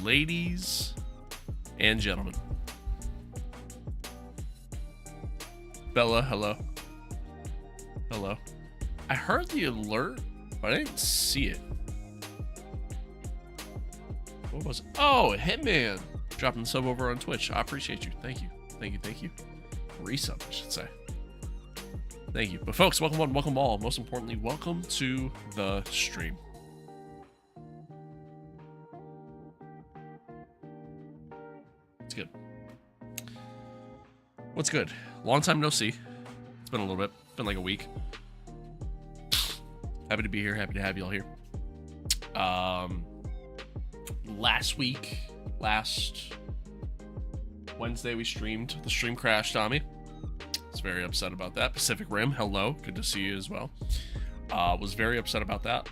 ladies and gentlemen. Bella, hello. Hello. I heard the alert, but I didn't see it. What was it? Oh, Hitman. Dropping the sub over on Twitch. I appreciate you. Thank you. Thank you. Thank you. Resub, I should say. Thank you. But folks, welcome one, welcome all. Most importantly, welcome to the stream. It's good. What's good? Long time no see. It's been a little bit. It's been like a week. Happy to be here. Happy to have you all here. Last Wednesday we streamed. The stream crashed on me. I was very upset about that. Pacific Rim, hello. Good to see you as well. Was very upset about that.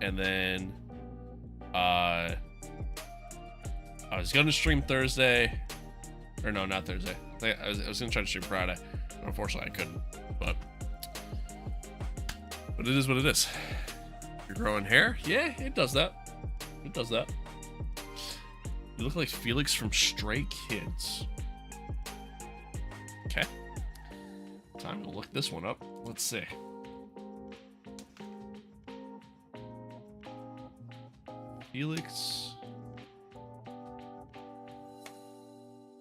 And then I was going to stream Thursday. Or no, not Thursday. I was going to try to stream Friday. Unfortunately, I couldn't. But it is what it is. You're growing hair? Yeah, it does that. It does that. You look like Felix from Stray Kids. Okay. Time to look this one up. Let's see. Felix.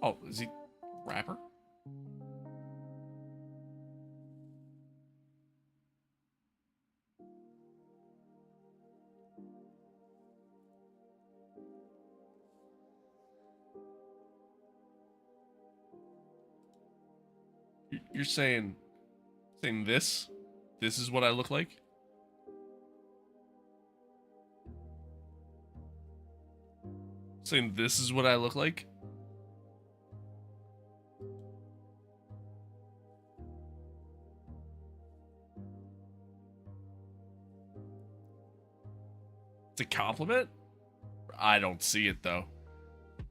Oh, is he a rapper? You're saying this is what I look like? Saying this is what I look like? It's a compliment? I don't see it though.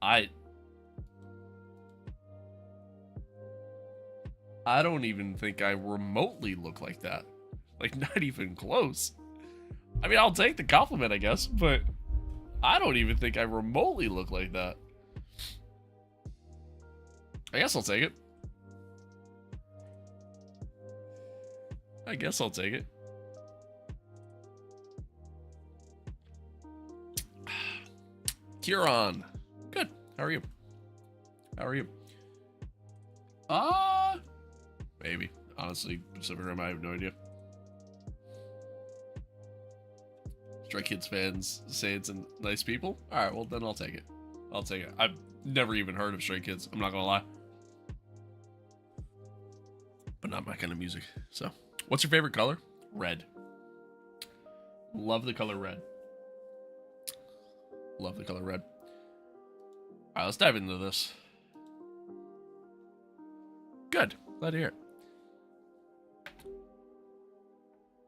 I don't even think I remotely look like that. Like, not even close. I mean, I'll take the compliment, I guess, but I don't even think I remotely look like that. I guess I'll take it. I guess I'll take it. Kieran. Good. How are you? How are you? Maybe. Honestly, Pacific Rim, I have no idea. Stray Kids fans say it's nice people? Alright, well then I'll take it. I'll take it. I've never even heard of Stray Kids, I'm not gonna lie. But not my kind of music. So, what's your favorite color? Red. Love the color red. Love the color red. Alright, let's dive into this. Good. Glad to hear it.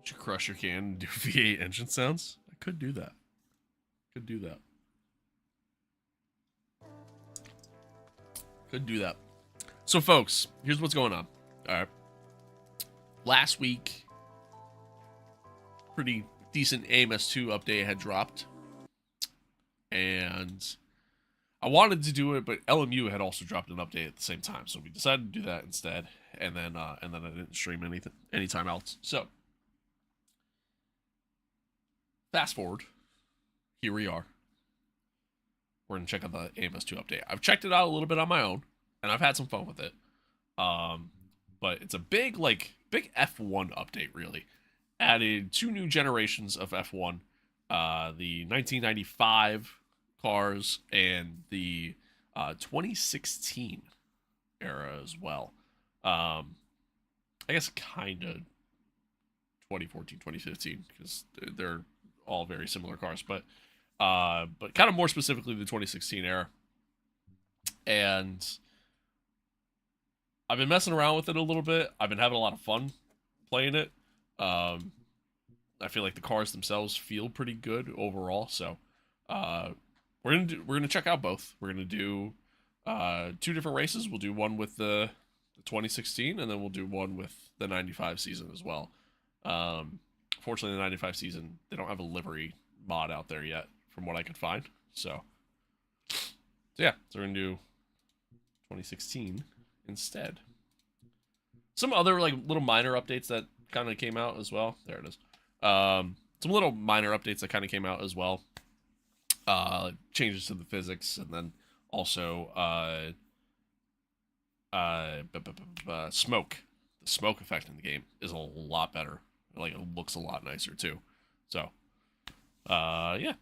Did you crush your can and do V8 engine sounds? I could do that. Could do that. Could do that. So, folks, here's what's going on. Alright. Last week, pretty decent AMS2 update had dropped. And I wanted to do it, but LMU had also dropped an update at the same time, so we decided to do that instead. And then I didn't stream anytime else. So fast forward, here we are. We're gonna check out the AMS2 update. I've checked it out a little bit on my own, and I've had some fun with it. But it's a big F1 update, really. Added 2 new generations of F1, the 1995 cars and the 2016 era as well. I guess kind of 2014, 2015, because they're all very similar cars, but kind of more specifically the 2016 era. And I've been messing around with it a little bit. I've been having a lot of fun playing it. I feel like the cars themselves feel pretty good overall. So we're gonna check out both. We're gonna do 2 different races. We'll do one with the 2016, and then we'll do one with the 95 season as well. Fortunately, the 95 season, they don't have a livery mod out there yet, from what I could find. So yeah, so we're gonna do 2016 instead. Some other like little minor updates that kind of came out as well. There it is. Some little minor updates that kind of came out as well. Changes to the physics, and then also smoke. The smoke effect in the game is a lot better. Like, it looks a lot nicer too. So, yeah.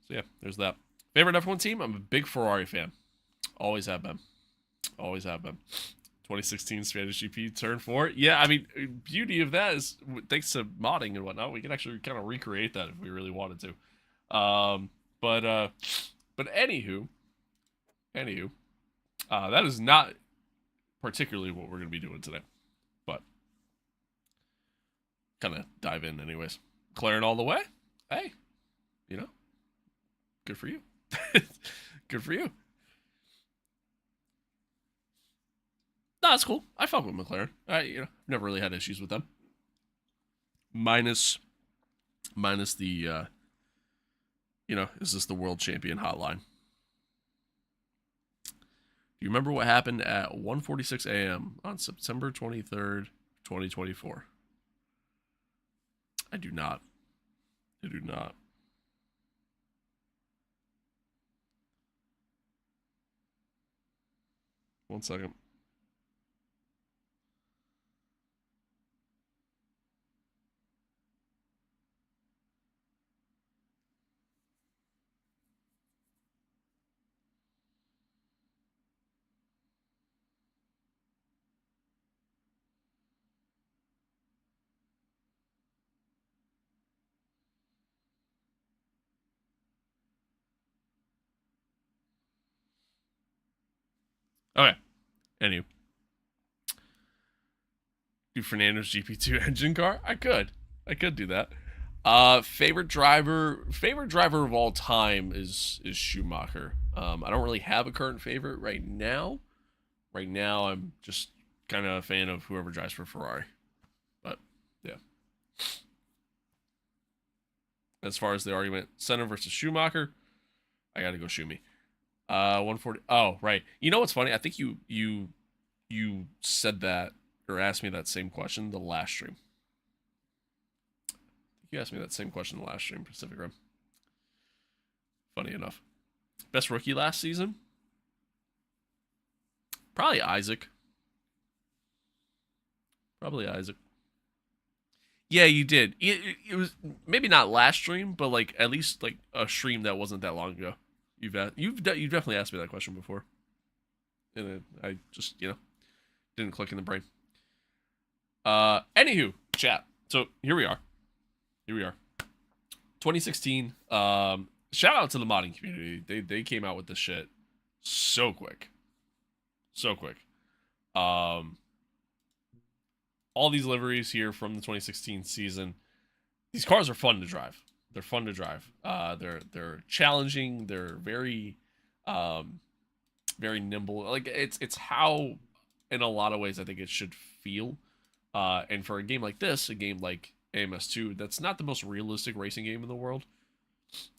So yeah, there's that. Favorite F1 team? I'm a big Ferrari fan. Always have been. Always have been. 2016 Spanish GP Turn 4. Yeah, I mean, beauty of that is, thanks to modding and whatnot, we can actually kind of recreate that if we really wanted to. But anywho, that is not particularly what we're going to be doing today. But kind of dive in anyways. McLaren all the way. Hey, you know, good for you. Good for you. No, that's cool. I fuck with McLaren. Never really had issues with them. Minus the, is this the world champion hotline? Do you remember what happened at 1:46 a.m. on September 23rd, 2024? I do not. I do not. One second. Okay. Anyway. Do Fernando's GP2 engine car? I could do that. Favorite driver of all time is Schumacher. I don't really have a current favorite right now. Right now, I'm just kind of a fan of whoever drives for Ferrari. But yeah. As far as the argument, Senna versus Schumacher, I gotta go Schumi. 140. Oh, right. You know what's funny? I think you said that, or asked me that same question the last stream. You asked me that same question the last stream, Pacific Rim. Funny enough. Best rookie last season? Probably Isaac. Yeah, you did. It was maybe not last stream, but like at least like a stream that wasn't that long ago. You've definitely asked me that question before, and I just didn't click in the brain. Anywho, chat. So here we are. 2016. Shout out to the modding community. They came out with this shit so quick. All these liveries here from the 2016 season. These cars are fun to drive. They're fun to drive. They're challenging. They're very nimble. Like it's how, in a lot of ways, I think it should feel. And for a game like this, a game like AMS2, that's not the most realistic racing game in the world.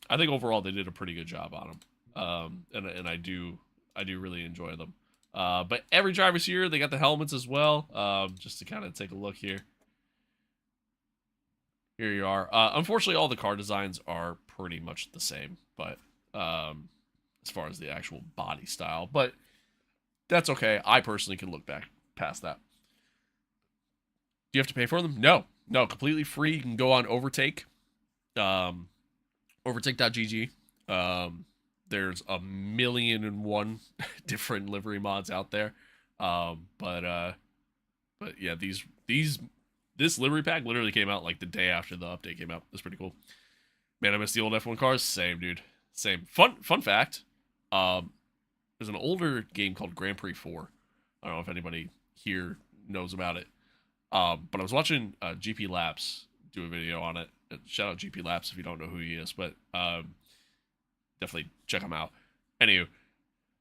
I think overall they did a pretty good job on them. And I do really enjoy them. But every driver's here. They got the helmets as well. Just to kind of take a look here. Here you are. Unfortunately, all the car designs are pretty much the same, but as far as the actual body style, but that's okay. I personally can look back past that. Do you have to pay for them? No, completely free. You can go on Overtake, overtake.gg. There's 1,000,001 different livery mods out there. But yeah, this livery pack literally came out like the day after the update came out. That's pretty cool. Man, I miss the old F1 cars. Same, dude. Same. Fun fact. There's an older game called Grand Prix 4. I don't know if anybody here knows about it. But I was watching GP Laps do a video on it. Shout out GP Laps if you don't know who he is, but definitely check him out. Anywho, I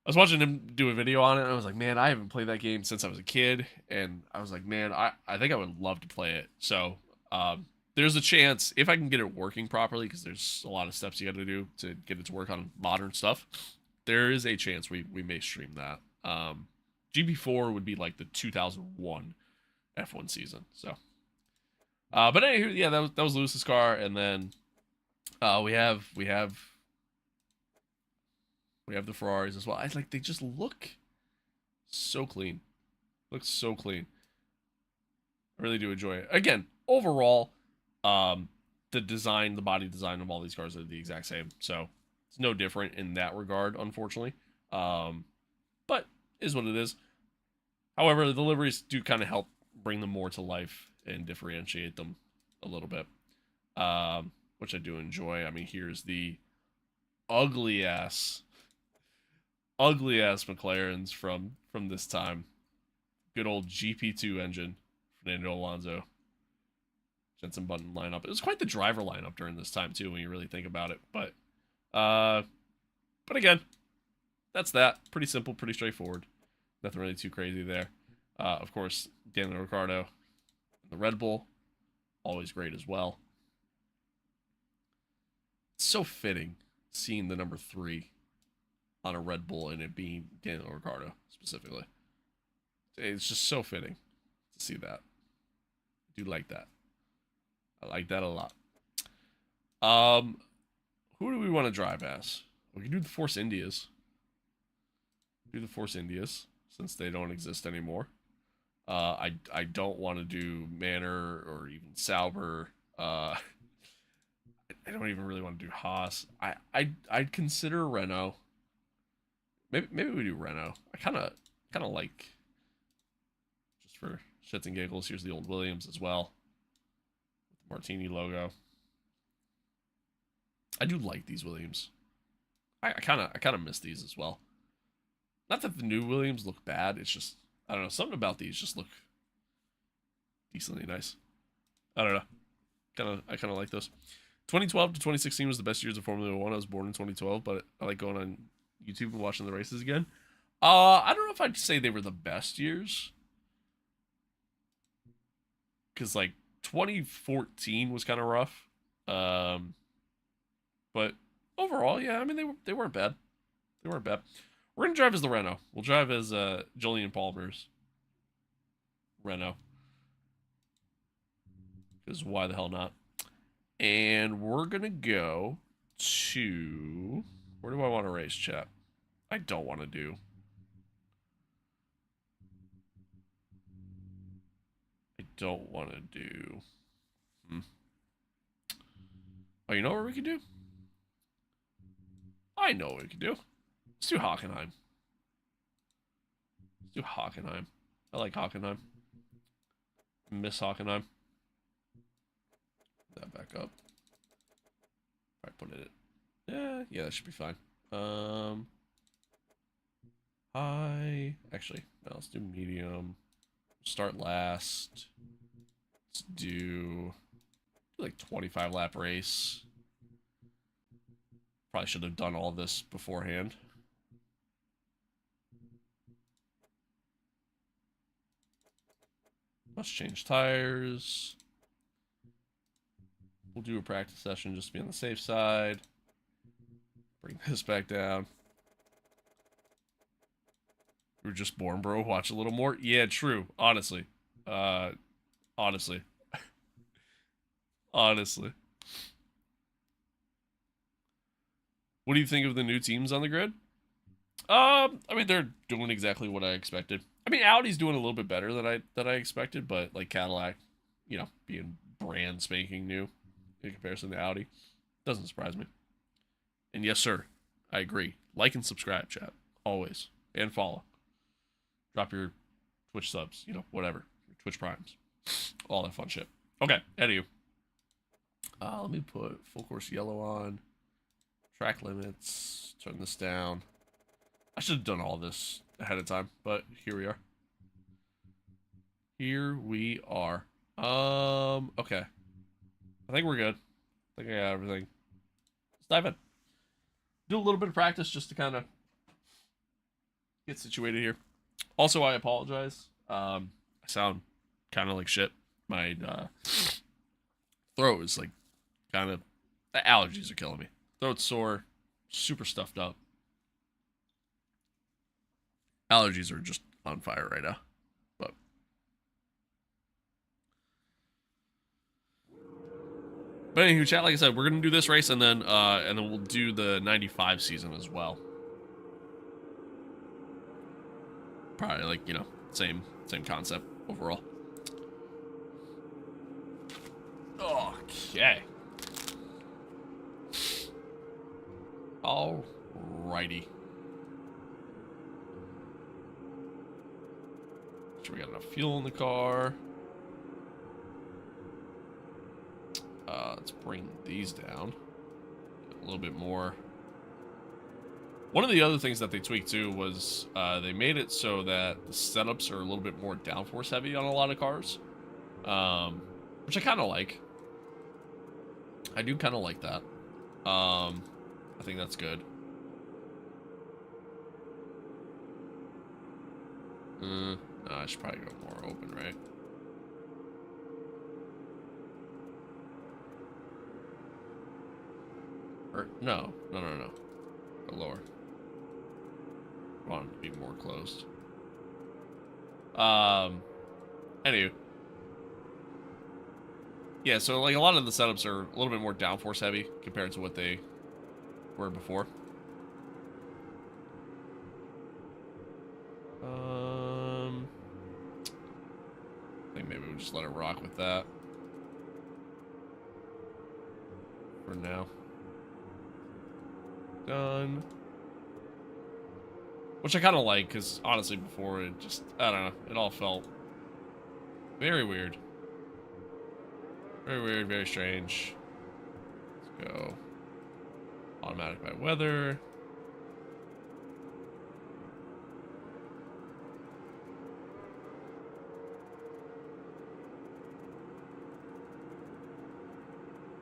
was watching him do a video on it, and I was like, man, I haven't played that game since I was a kid, and I was like, man, I think I would love to play it. So there's a chance, if I can get it working properly, because there's a lot of steps you got to do to get it to work on modern stuff, there is a chance we may stream that. GB4 would be like the 2001 F1 season. So, but anyway, yeah, that was Lewis's car, and then we have the Ferraris as well. I like, they just look so clean. Looks so clean. I really do enjoy it. Again, overall, the design, the body design of all these cars are the exact same. So it's no different in that regard, unfortunately. But is what it is. However, the liveries do kind of help bring them more to life and differentiate them a little bit, which I do enjoy. I mean, here's the ugly ass McLarens from this time. Good old GP2 engine, Fernando Alonso, Jenson Button lineup. It was quite the driver lineup during this time too, when you really think about it. But again, that's that. Pretty simple, pretty straightforward. Nothing really too crazy there. Of course, Daniel Ricciardo, the Red Bull, always great as well. It's so fitting seeing the number 3 on a Red Bull and it being Daniel Ricciardo specifically. It's just so fitting to see that. I do like that. I like that a lot. Who do we want to drive as? We can do the Force Indias. Do the Force Indias since they don't exist anymore. I don't want to do Manor or even Sauber. I don't even really want to do Haas. I'd consider Renault. Maybe we do Renault. I kind of like, just for shits and giggles. Here's the old Williams as well, with the Martini logo. I do like these Williams. I kind of miss these as well. Not that the new Williams look bad. It's just, I don't know, something about these just look decently nice. I don't know. I kind of like those. 2012 to 2016 was the best years of Formula One. I was born in 2012, but I like going on YouTube and watching the races again. I don't know if I'd say they were the best years, because like 2014 was kind of rough. But overall, yeah, I mean they weren't bad. They weren't bad. We're gonna drive as the Renault. We'll drive as Julian Palmer's Renault, because why the hell not? And we're gonna go to, where do I want to race, chat? I don't want to do. I don't want to do. Oh, you know what we can do? I know what we can do. Let's do Hockenheim. Let's do Hockenheim. I like Hockenheim. Miss Hockenheim. Put that back up. Alright, put it. Yeah, that should be fine. High. Actually, no, let's do medium. Start last. Let's do like 25 lap race. Probably should have done all this beforehand. Let's change tires. We'll do a practice session just to be on the safe side. Bring this back down. We were just born, bro. Watch a little more. Yeah, true. Honestly. Honestly. Honestly. What do you think of the new teams on the grid? I mean, they're doing exactly what I expected. I mean, Audi's doing a little bit better than I expected, but like Cadillac, you know, being brand spanking new in comparison to Audi, doesn't surprise me. And yes, sir, I agree. Like and subscribe, chat, always, and follow. Drop your Twitch subs, you know, whatever, your Twitch primes, all that fun shit. Okay, anywho, let me put full course yellow on. Track limits. Turn this down. I should have done all this ahead of time, but here we are. Here we are. Okay. I think we're good. I think I got everything. Let's dive in. Do a little bit of practice just to kind of get situated here. Also, I apologize. I sound kind of like shit. My throat is like kind of, the allergies are killing me. Throat's sore, super stuffed up. Allergies are just on fire right now. But anywho, chat, like I said, we're gonna do this race and then we'll do the 95 season as well. Probably like, you know, same concept overall. Okay. Alrighty. Sure we got enough fuel in the car. Let's bring these down. Get a little bit more. One of the other things that they tweaked too was they made it so that the setups are a little bit more downforce heavy on a lot of cars, which I kind of like. I do kind of like that. I think that's good. No, I should probably go more open, right? Or, no. Go lower. I want it to be more closed. Anyway. Yeah, so like a lot of the setups are a little bit more downforce heavy compared to what they were before. I think maybe we'll just let it rock with that for now. Done. Which I kind of like, because honestly before it just, I don't know, it all felt very weird. Very weird, very strange. Let's go. Automatic by weather.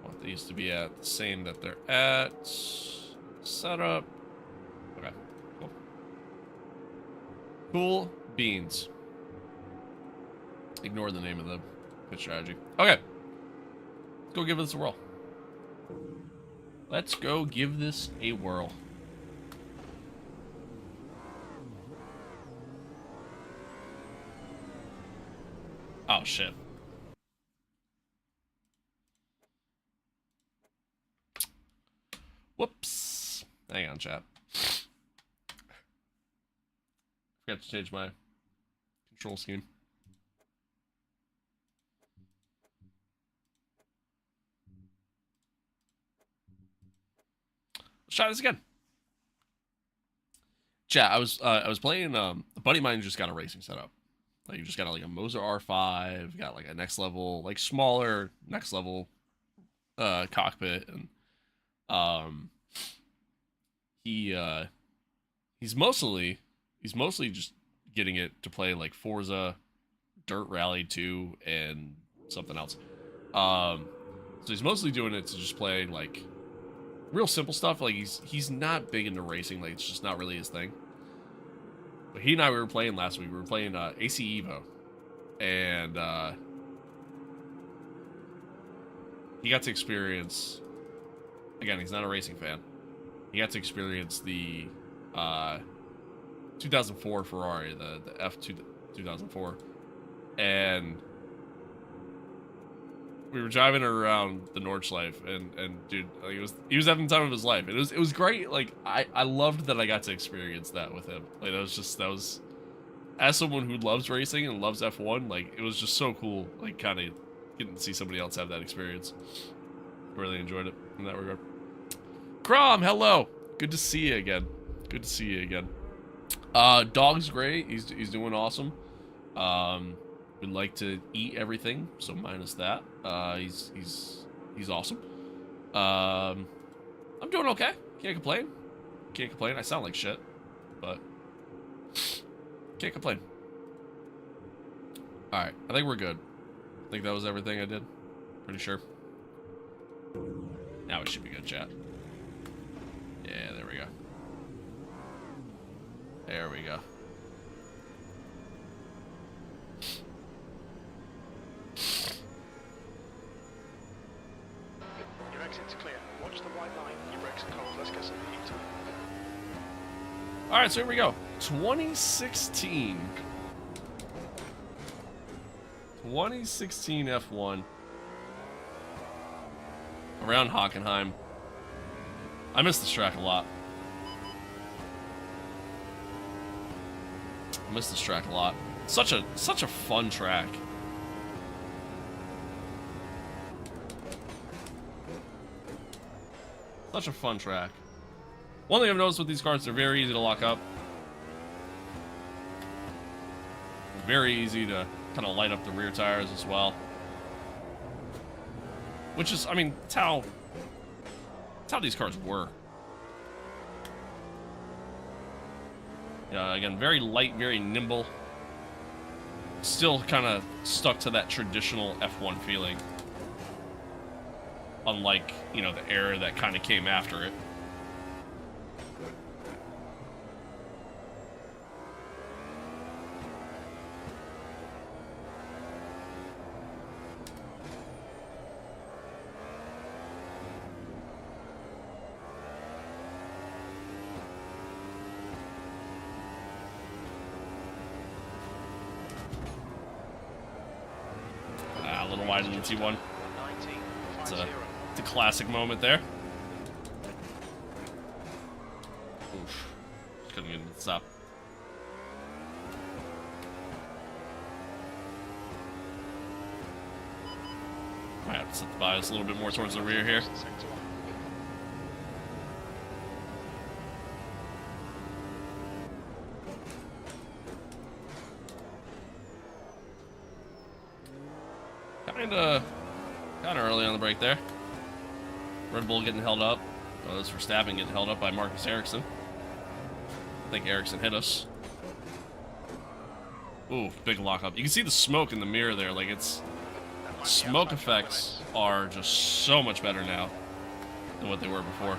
Want these to be at the same that they're at. Setup. Okay, cool. Cool beans. Ignore the name of the pit strategy. Okay. Let's go give this a whirl. Let's go give this a whirl. Oh, shit. Whoops. Hang on, chat. Forgot to change my control scheme. Let's try this again. Chat, I was playing, a buddy of mine just got a racing setup. Like, you just got like a Moser R5, got like a next level, like smaller next level cockpit, and he's mostly just getting it to play like Forza, Dirt Rally 2, and something else. So he's mostly doing it to just play like real simple stuff. Like he's not big into racing. Like it's just not really his thing. But he and I, we were playing last week. We were playing AC Evo, and he got to experience. Again, he's not a racing fan. He got to experience the 2004 Ferrari, the F2 2004, and we were driving around the Nordschleife, and dude, like, he was having the time of his life. It was great. Like I loved that I got to experience that with him. Like that was as someone who loves racing and loves F1, like it was just so cool. Like kind of getting to see somebody else have that experience. Really enjoyed it in that regard. Crom, hello. Good to see you again. Good to see you again. Dog's great. He's doing awesome. Would like to eat everything, so minus that. He's awesome. I'm doing okay. Can't complain. Can't complain. I sound like shit, but can't complain. All right, I think we're good. I think that was everything I did. Pretty sure. Now we should be good, chat. Yeah, there we go. There we go. Your exit's clear. Watch the white line. Your brakes are cold. Let's get some heat. All right, so here we go. 2016. 2016 F1. Around Hockenheim. I miss this track a lot. I miss this track a lot. Such a fun track. Such a fun track. One thing I've noticed with these cars, they're very easy to lock up. Very easy to kind of light up the rear tires as well. Which is, I mean, it's how these cars were. Yeah, again, very light, very nimble. Still kind of stuck to that traditional F1 feeling. Unlike, you know, the era that kind of came after it. A little wide in the T1. It's a classic moment there. Oof. Couldn't get it to stop. Might have to set the bias a little bit more towards the rear here. Kinda early on the break there. Red Bull getting held up. Oh, this Verstappen getting held up by Marcus Ericsson. I think Ericsson hit us. Ooh, big lockup. You can see the smoke in the mirror there. Like, it's... Smoke effects are just so much better now than what they were before.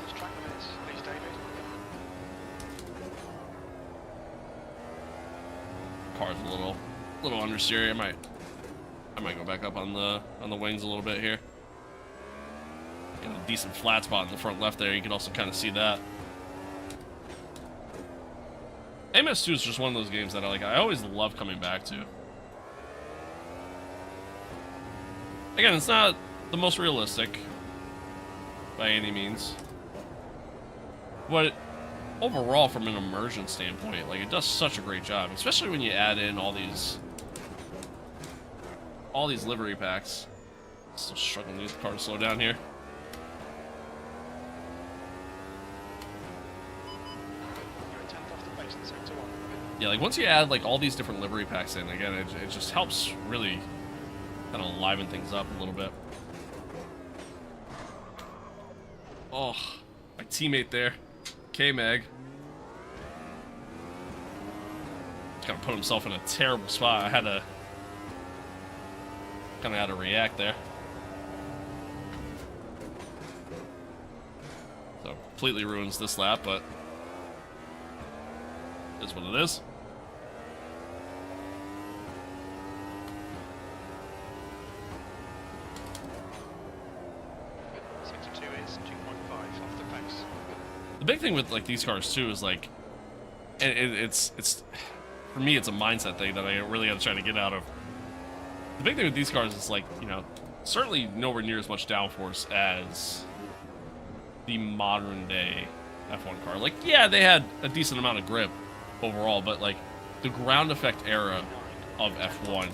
Car's a little understeer. I might go back up on the wings a little bit here. Got a decent flat spot in the front left there. You can also kind of see that. AMS2 is just one of those games that I always love coming back to. Again, it's not the most realistic by any means, but overall, from an immersion standpoint, like, it does such a great job, especially when you add in all these livery packs. Still struggling to get the car to slow down here. Yeah, like, once you add, like, all these different livery packs in, again, it just helps really kind of liven things up a little bit. Oh, my teammate there, K-Mag. Kind of put himself in a terrible spot. I had to kind of had to react there. So, completely ruins this lap, but it is what it is. The big thing with, like, these cars too is, like, and it's for me, it's a mindset thing that I really got to try to get out of. The big thing with these cars is, like, you know, certainly nowhere near as much downforce as the modern day F1 car. Like, yeah, they had a decent amount of grip overall, but, like, the ground effect era of F1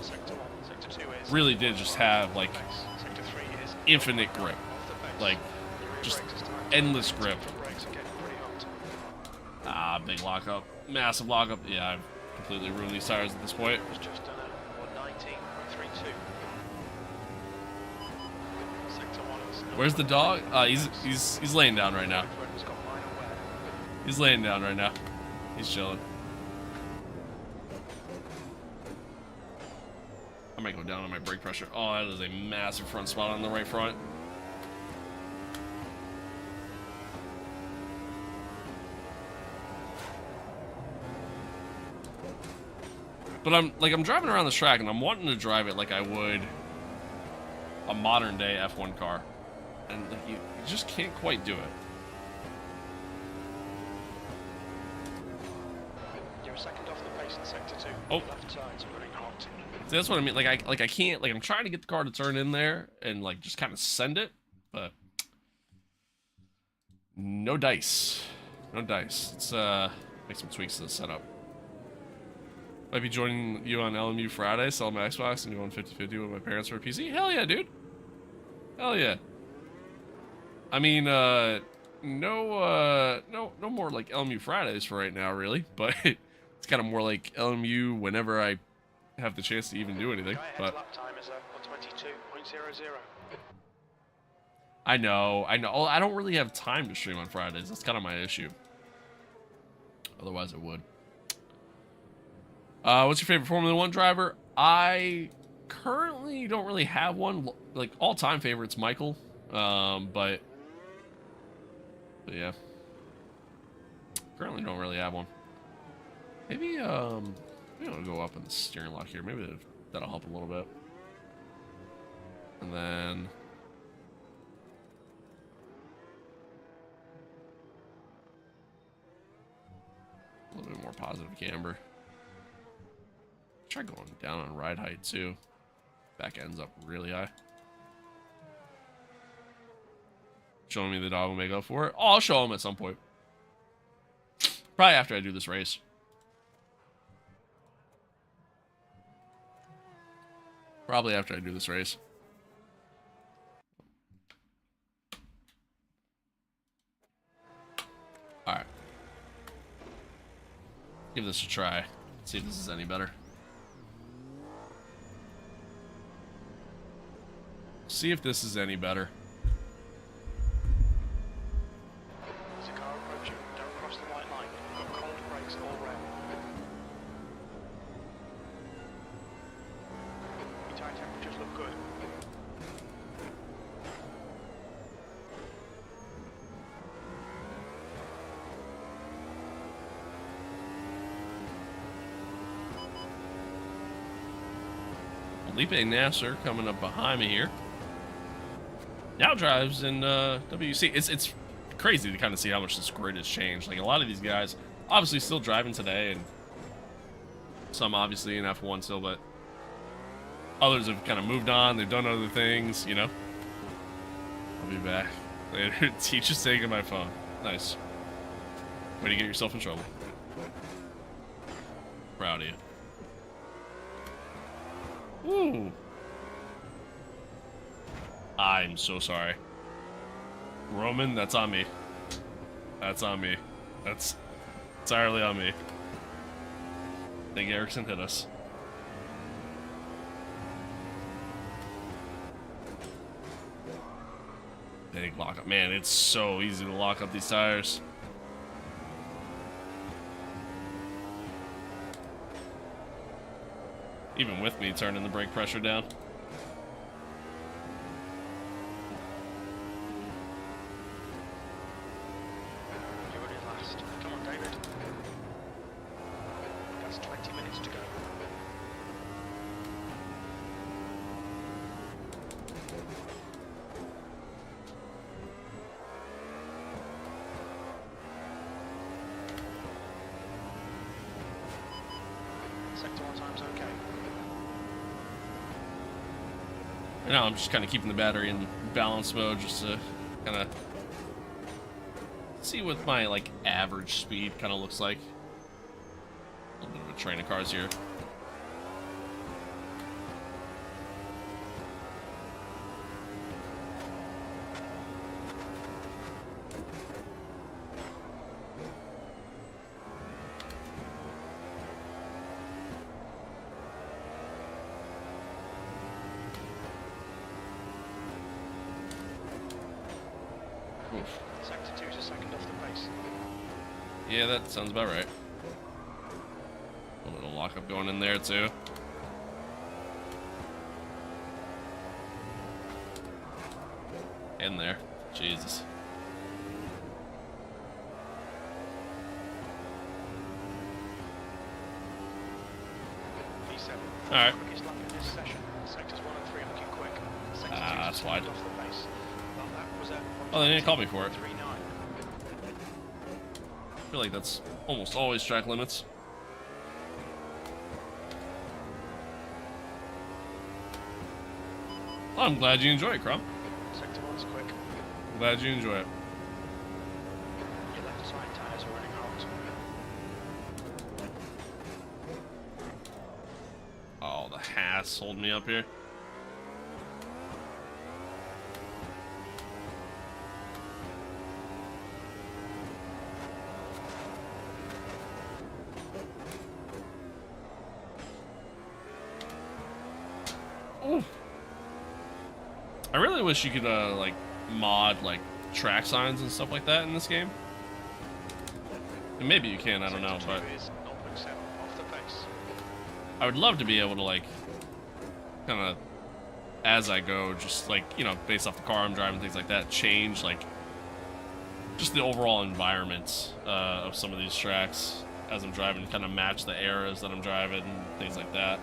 really did just have, like, infinite grip. Like, just endless grip. Ah, big lockup. Massive lockup. Yeah, I've completely ruined these tires at this point. Where's the dog? He's laying down right now. He's laying down right now. He's chilling. I might go down on my brake pressure. Oh, that is a massive front spot on the right front. But I'm driving around this track and I'm wanting to drive it like I would a modern day F1 car. And you just can't quite do it. See, that's what I mean. Like I can't, like, I'm trying to get the car to turn in there and like just kind of send it, but no dice. No dice. Let's make some tweaks to the setup. Might be joining you on LMU Friday, sell my Xbox and go on 50-50 with my parents for a PC. Hell yeah, dude. Hell yeah. I mean, no more like LMU Fridays for right now, really, but it's kind of more like LMU whenever I have the chance to even do anything. But I know. I don't really have time to stream on Fridays. That's kind of my issue. Otherwise, I would. What's your favorite Formula 1 driver? I currently don't really have one. Like, all-time favorite's Michael. But yeah. Currently don't really have one. Maybe I'll go up in the steering lock here. Maybe that'll help a little bit. And then a little bit more positive camber. Try going down on ride height too. Back ends up really high. Showing me the dog will make up for it. Oh, I'll show him at some point. Probably after I do this race. Probably after I do this race. Alright. Give this a try. See if this is any better. See if this is any better. There's a car approaching. Don't cross the white line. You've got cold brakes all round. Your tyre temperatures look good. Felipe Nasser coming up behind me here. Now drives in WC. It's crazy to kind of see how much this grid has changed. Like, a lot of these guys obviously still driving today, and some obviously in F1 still, but others have kind of moved on. They've done other things, you know. I'll be back later. Teacher's taking my phone. Nice. Way to get yourself in trouble. Proud of you. Ooh. I'm so sorry. Roman, that's on me. That's on me. That's entirely on me. I think Erickson hit us. Big lockup. Man, it's so easy to lock up these tires. Even with me turning the brake pressure down. And now I'm just kind of keeping the battery in balance mode just to kind of see what my, like, average speed kind of looks like. A little bit of a train of cars here. Sector 2's a second off the pace. Yeah, that sounds about right. A little lockup going in there too. In there. Jesus. P7. Alright. Quickest lap in this session. Sectors 1 and 3 are looking quick. Sector 2 that's wide. off the pace. Well, that was Oh, they didn't call me for it. 3.9. I feel like that's almost always track limits. Well, I'm glad you enjoy it, Crumb. Sector 1's quick. I'm glad you enjoy it. Your left side tyres are running out. Oh, the Haas holding me up here. Ooh. I really wish you could like mod like track signs and stuff like that in this game. And maybe you can, I don't know, but Sector 2 is 0.7 off the pace. I would love to be able to like kind of as I go, just like, you know, based off the car I'm driving, things like that, change like just the overall environment of some of these tracks as I'm driving, kind of match the eras that I'm driving and things like that.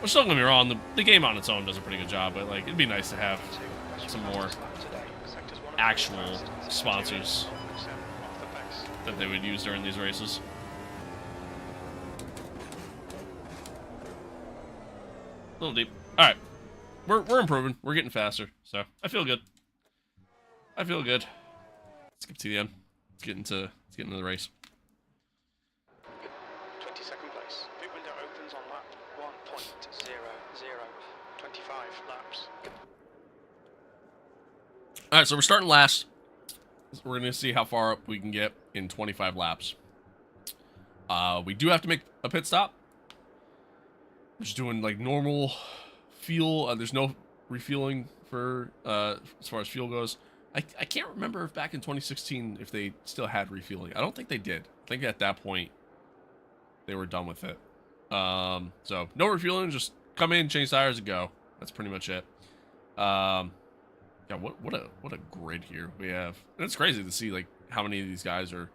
Which, don't get me wrong, the game on its own does a pretty good job, but like it'd be nice to have some more actual sponsors that they would use during these races. A little deep. All right, we're improving. We're getting faster, so I feel good. I feel good. Let's skip to the end. Let's get into the race. 22nd place. Pit window opens on lap 1.00. 25 laps. All right, so we're starting last. We're going to see how far up we can get in 25 laps. We do have to make a pit stop. We're just doing like normal fuel. There's no refueling for as far as fuel goes. I can't remember if back in 2016 if they still had refueling. I don't think they did. I think at that point they were done with it. So no refueling, just come in, change tires, and go. That's pretty much it. Yeah, what a grid here we have. And it's crazy to see like how many of these guys are.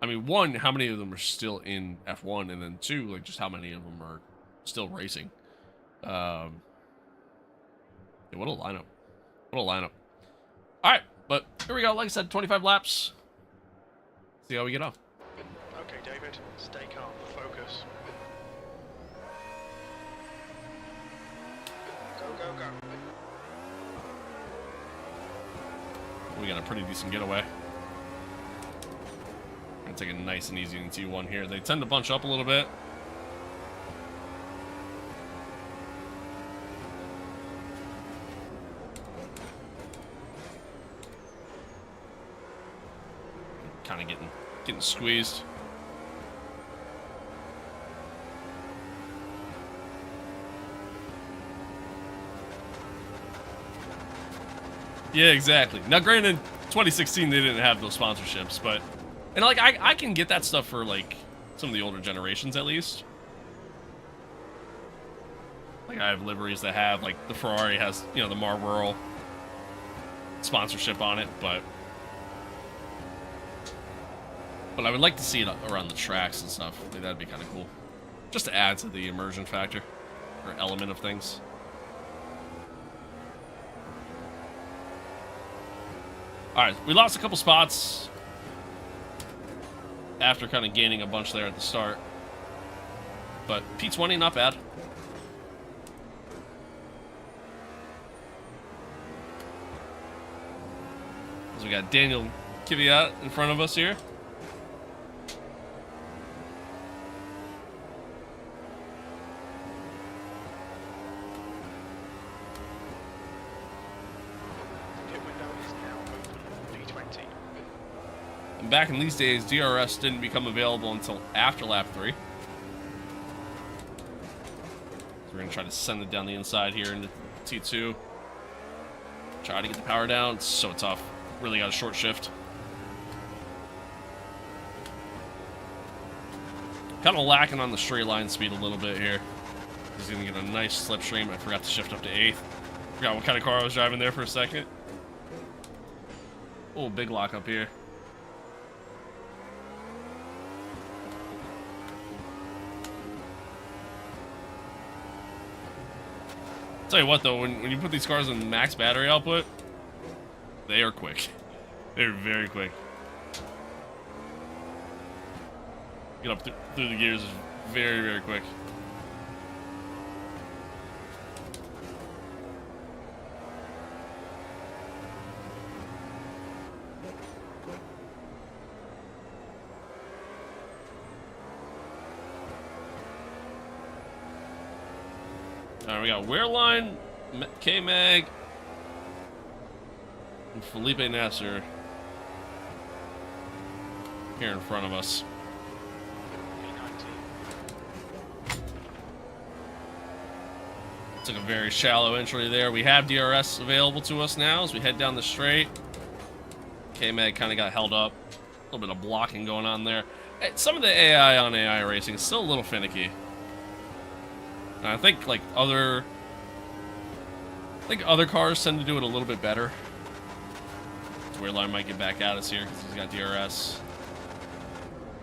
I mean, one, how many of them are still in F1, and then two, like just how many of them are still racing. Yeah, what a lineup! What a lineup! All right, but here we go. Like I said, 25 laps. See how we get on. Okay, David, stay calm, focus. Go, go, go. We got a pretty decent getaway. Gonna take it nice and easy in T1 here. They tend to bunch up a little bit. Kind of getting squeezed. Yeah, exactly. Now, granted, 2016 they didn't have those sponsorships, but and like I can get that stuff for like some of the older generations at least. Like I have liveries that have like the Ferrari has, you know, the Marlboro sponsorship on it, but I would like to see it around the tracks and stuff. Like, that'd be kind of cool, just to add to the immersion factor or element of things. All right, we lost a couple spots after kind of gaining a bunch there at the start, but P20 not bad. So we got Daniel Kvyat in front of us here. Back in these days, DRS didn't become available until after lap 3. So we're going to try to send it down the inside here into T2. Try to get the power down. It's so tough. Really got a short shift. Kind of lacking on the straight line speed a little bit here. He's going to get a nice slipstream. I forgot to shift up to 8th. Forgot what kind of car I was driving there for a second. Oh, big lock up here. Tell you what though, when you put these cars in max battery output, they are quick. They're very quick. Get up through the gears is very, very quick. Alright, we got Wearline, K-Mag, and Felipe Nasser here in front of us. Took a very shallow entry there. We have DRS available to us now as we head down the straight. K-Mag kind of got held up. A little bit of blocking going on there. Some of the AI on AI racing is still a little finicky. And I think like other cars tend to do it a little bit better. Weirline might get back at us here because he's got DRS.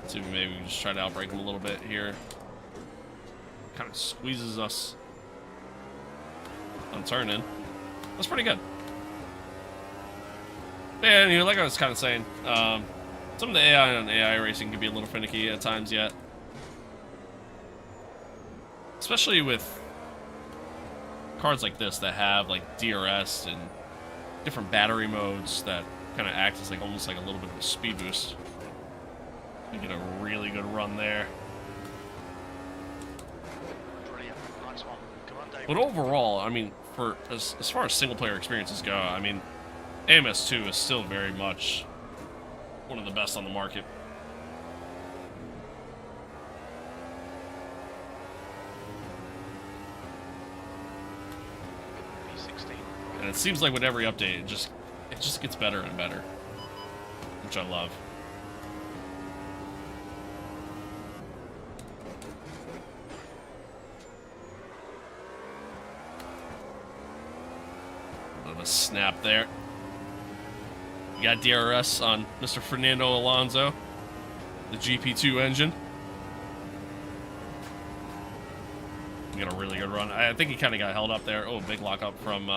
Let's see if maybe we can just try to outbrake him a little bit here. Kind of squeezes us on turn in. That's pretty good. And you know, like I was kind of saying, some of the AI on AI racing can be a little finicky at times yet. Especially with cars like this that have like DRS and different battery modes that kind of act as like almost like a little bit of a speed boost. You get a really good run there. Brilliant. Nice one. Come on, David. But overall, I mean, for as far as single player experiences go, I mean, AMS2 is still very much one of the best on the market. And it seems like with every update, it just gets better and better, which I love. A bit of a snap there. We got DRS on Mr. Fernando Alonso, the GP2 engine. We got a really good run. I think he kind of got held up there. Oh, big lockup from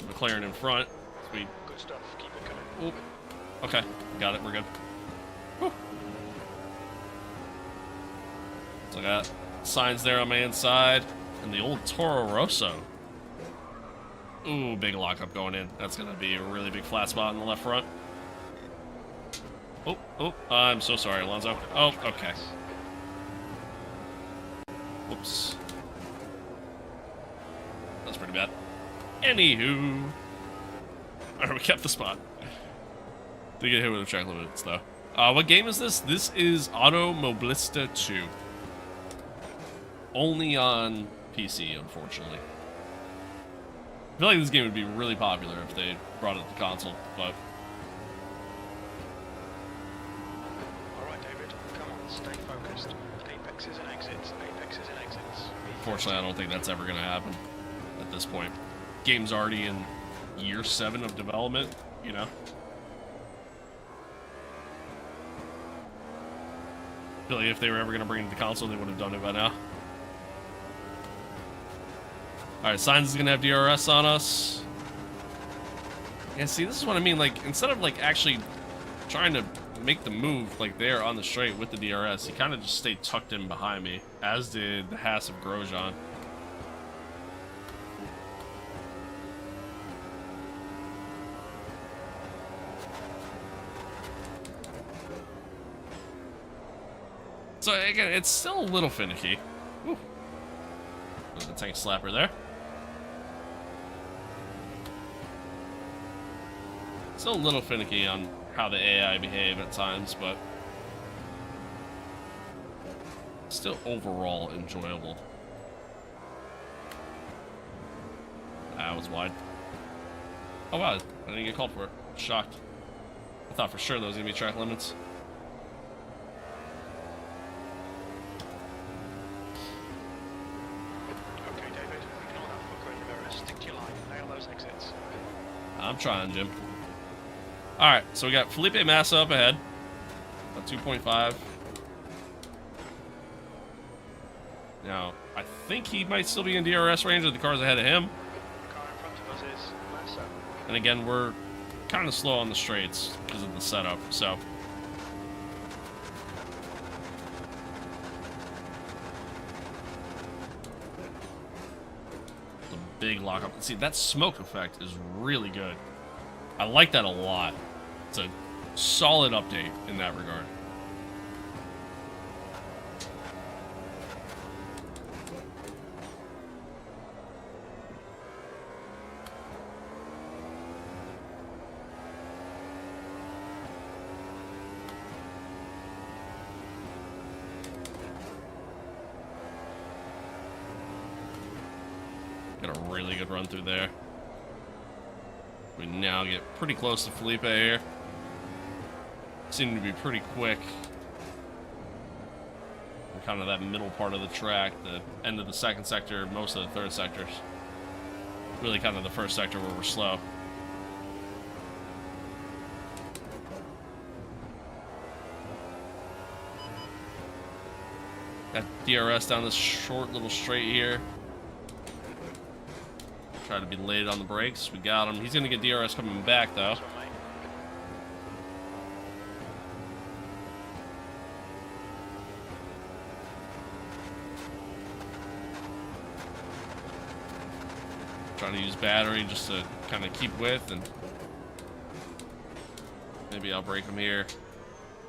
McLaren in front. Sweet. Good stuff. Keep it coming. Ooh. Okay, got it. We're good. Whew. So I got signs there on my inside. And the old Toro Rosso. Ooh, big lockup going in. That's going to be a really big flat spot in the left front. Oh, I'm so sorry, Alonso. Oh, okay. Whoops. That's pretty bad. Anywho. Alright, we kept the spot. Did get hit with the track limits, though. What game is this? This is Automobilista 2. Only on PC, unfortunately. I feel like this game would be really popular if they brought it to console, but... Alright, David. Come on, stay focused. Apexes and exits. Apexes and exits. Unfortunately, I don't think that's ever going to happen at this point. Game's already in year 7 of development, you know? I feel like if they were ever going to bring it to console, they would have done it by now. Alright, Signs is going to have DRS on us. Yeah, see, this is what I mean. Like, instead of, like, actually trying to make the move, like, there on the straight with the DRS, he kind of just stayed tucked in behind me, as did the Haas of Grosjean. So, again, it's still a little finicky. Woo. There's a tank slapper there. Still a little finicky on how the AI behave at times, but still overall enjoyable. That was wide. Oh wow, I didn't get called for it. Shocked. I thought for sure there was gonna be track limits. Okay, David. Ignore that fucker in the mirror. Stick to your line. Nail those exits. I'm trying, Jim. Alright, so we got Felipe Massa up ahead. About 2.5. Now, I think he might still be in DRS range of the cars ahead of him. The car in front of us is Massa. And again, we're kind of slow on the straights because of the setup, so... It's a big lockup. See, that smoke effect is really good. I like that a lot. It's a solid update in that regard. Got a really good run through there. We now get pretty close to Felipe here. Seem to be pretty quick. In kind of that middle part of the track, the end of the second sector, most of the third sectors. Really kind of the first sector where we're slow. Got DRS down this short little straight here. Try to be late on the brakes. We got him. He's going to get DRS coming back, though. Trying to use battery just to kind of keep with, and maybe I'll break him here.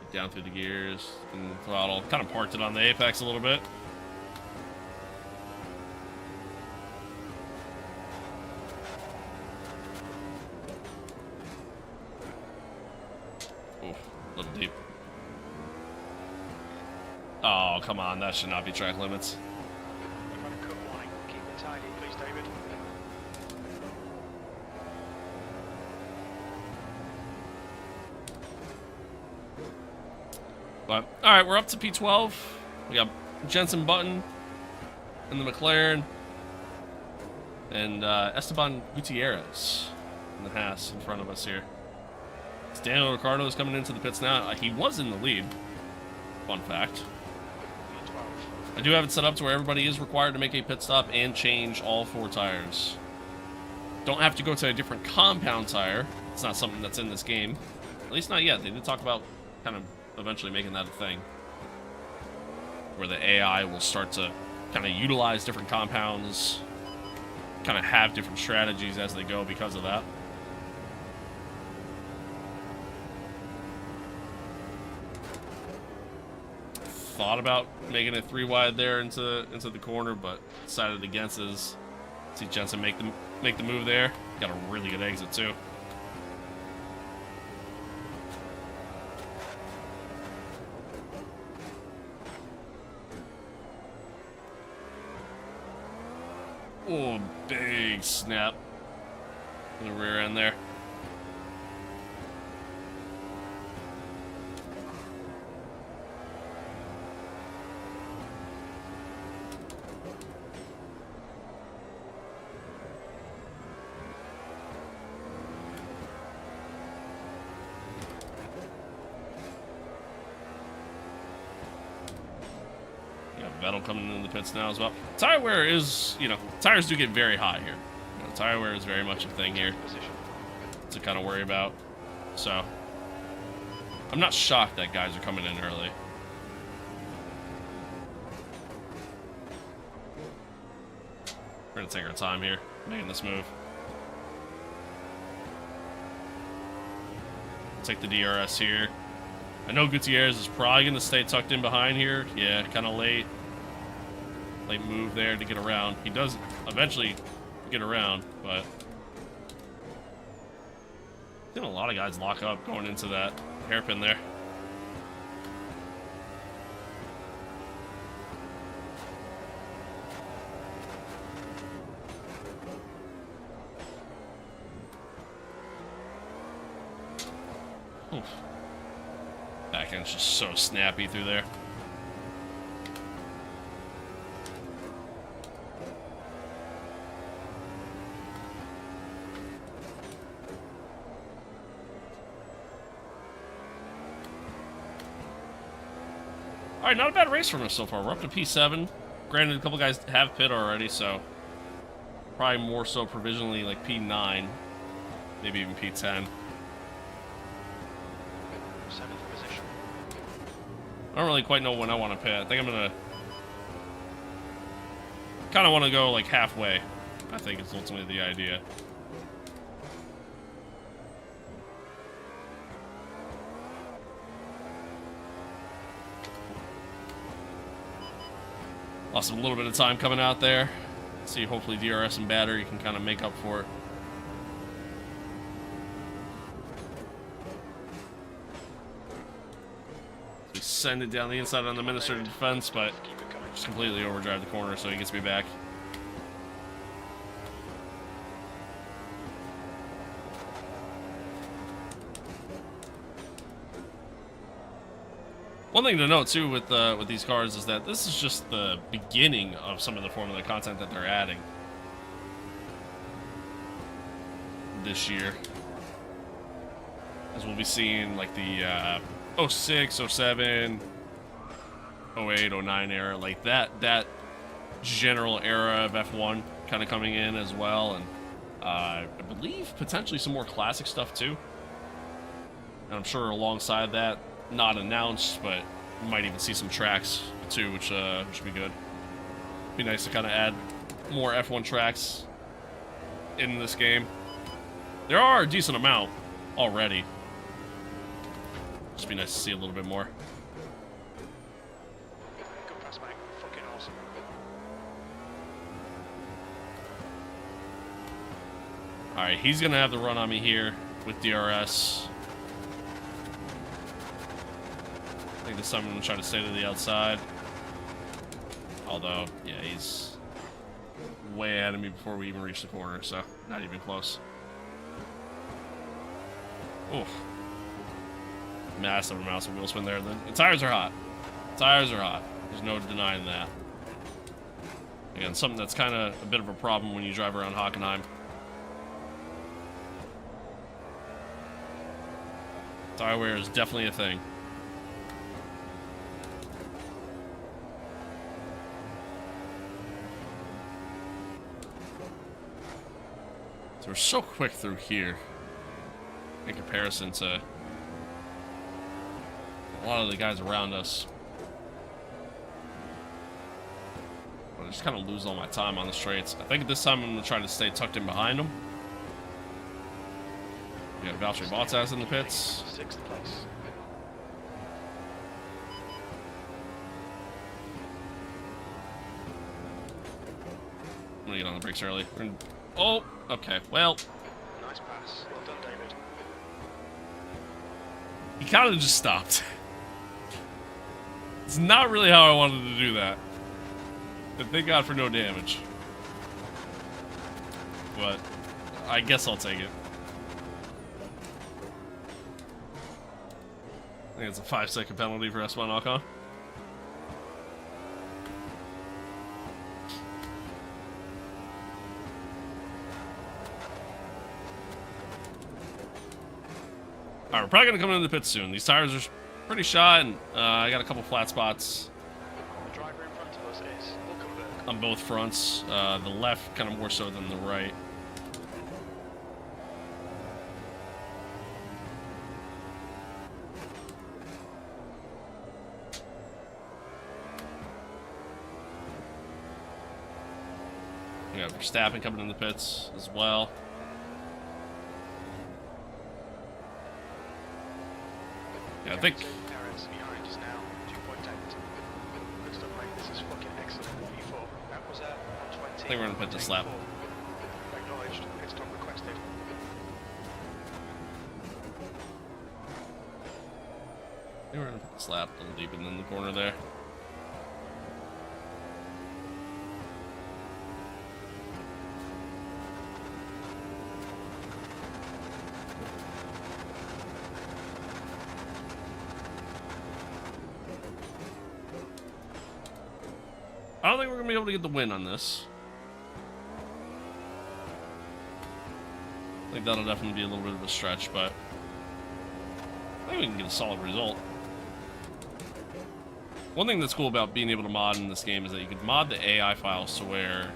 Get down through the gears and throttle. Kind of parked it on the apex a little bit. Ooh, a little deep. Oh, come on. That should not be track limits. We've had a cut warning. Keep it tidy, please, David. But, alright, we're up to P12. We got Jensen Button in the McLaren. And Esteban Gutierrez in the Haas in front of us here. Daniel Ricciardo is coming into the pits now. He was in the lead. Fun fact. I do have it set up to where everybody is required to make a pit stop and change all 4 tires. Don't have to go to a different compound tire. It's not something that's in this game. At least not yet. They did talk about kind of eventually making that a thing. Where the AI will start to kind of utilize different compounds. Kind of have different strategies as they go because of that. Thought about making it 3 wide there into the corner, but decided against it. See Jensen make the move there. Got a really good exit too. Oh, big snap in the rear end there. Vettel coming into the pits now as well. Tire wear is, tires do get very hot here. Tire wear is very much a thing here to kind of worry about. So, I'm not shocked that guys are coming in early. We're going to take our time here, making this move. Take the DRS here. I know Gutierrez is probably going to stay tucked in behind here. Yeah, kind of late. Late move there to get around. He does eventually get around, but I think a lot of guys lock up going into that hairpin there. Oof. Back end's just so snappy through there. Alright, not a bad race from us so far. We're up to P7. Granted, a couple guys have pit already, so probably more so provisionally like P9. Maybe even P10. 7th position. I don't really quite know when I want to pit. I think I'm going to kind of want to go like halfway. I think it's ultimately the idea. Lost a little bit of time coming out there. See, hopefully DRS and battery can kind of make up for it. We send it down the inside on the Minister of Defense, but just completely overdrive the corner, so he gets me back. One thing to note too with these cars is that this is just the beginning of some of the Formula content that they're adding this year. As we'll be seeing like the 06, 07, 08, 09 era, like that general era of F1 kind of coming in as well, and I believe potentially some more classic stuff too. And I'm sure alongside that, not announced, but we might even see some tracks too, which should be good. Be nice to kind of add more F1 tracks in this game. There are a decent amount already. Just be nice to see a little bit more. Good pass, mate. Fucking awesome. Alright, he's gonna have the run on me here with DRS. I think this time I'm gonna try to stay to the outside. Although, yeah, he's way ahead of me before we even reach the corner, so not even close. Oof. Massive amounts of wheel spin there. The tires are hot. Tires are hot. There's no denying that. Again, something that's kind of a bit of a problem when you drive around Hockenheim. Tire wear is definitely a thing. So we're so quick through here in comparison to a lot of the guys around us. I just kind of lose all my time on the straights. I think this time I'm going to try to stay tucked in behind them. We got Valtteri Bottas in the pits. 6th place. I'm going to get on the brakes early. Oh, okay. Well, Nice pass. Well done, David. he kind of just stopped. It's not really how I wanted to do that. But thank God for no damage. But I guess I'll take it. I think it's a 5-second penalty for Esteban Ocon. Alright, we're probably going to come into the pits soon. These tires are pretty shot, and I got a couple flat spots The driver in front of us is Hulkenberg. on both fronts. The left kind of more so than the right. We got Verstappen coming in the pits as well. Yeah, I think Perez behind us now, 2.8. Good stuff, mate. This is fucking excellent. P4. That was 120. I think we're gonna put this lap. Acknowledged. Pit stop requested. I think we're gonna put this lap a little deep in the corner there. I don't think we're gonna be able to get the win on this. I think that'll definitely be a little bit of a stretch, but I think we can get a solid result. One thing that's cool about being able to mod in this game is that you can mod the AI files to where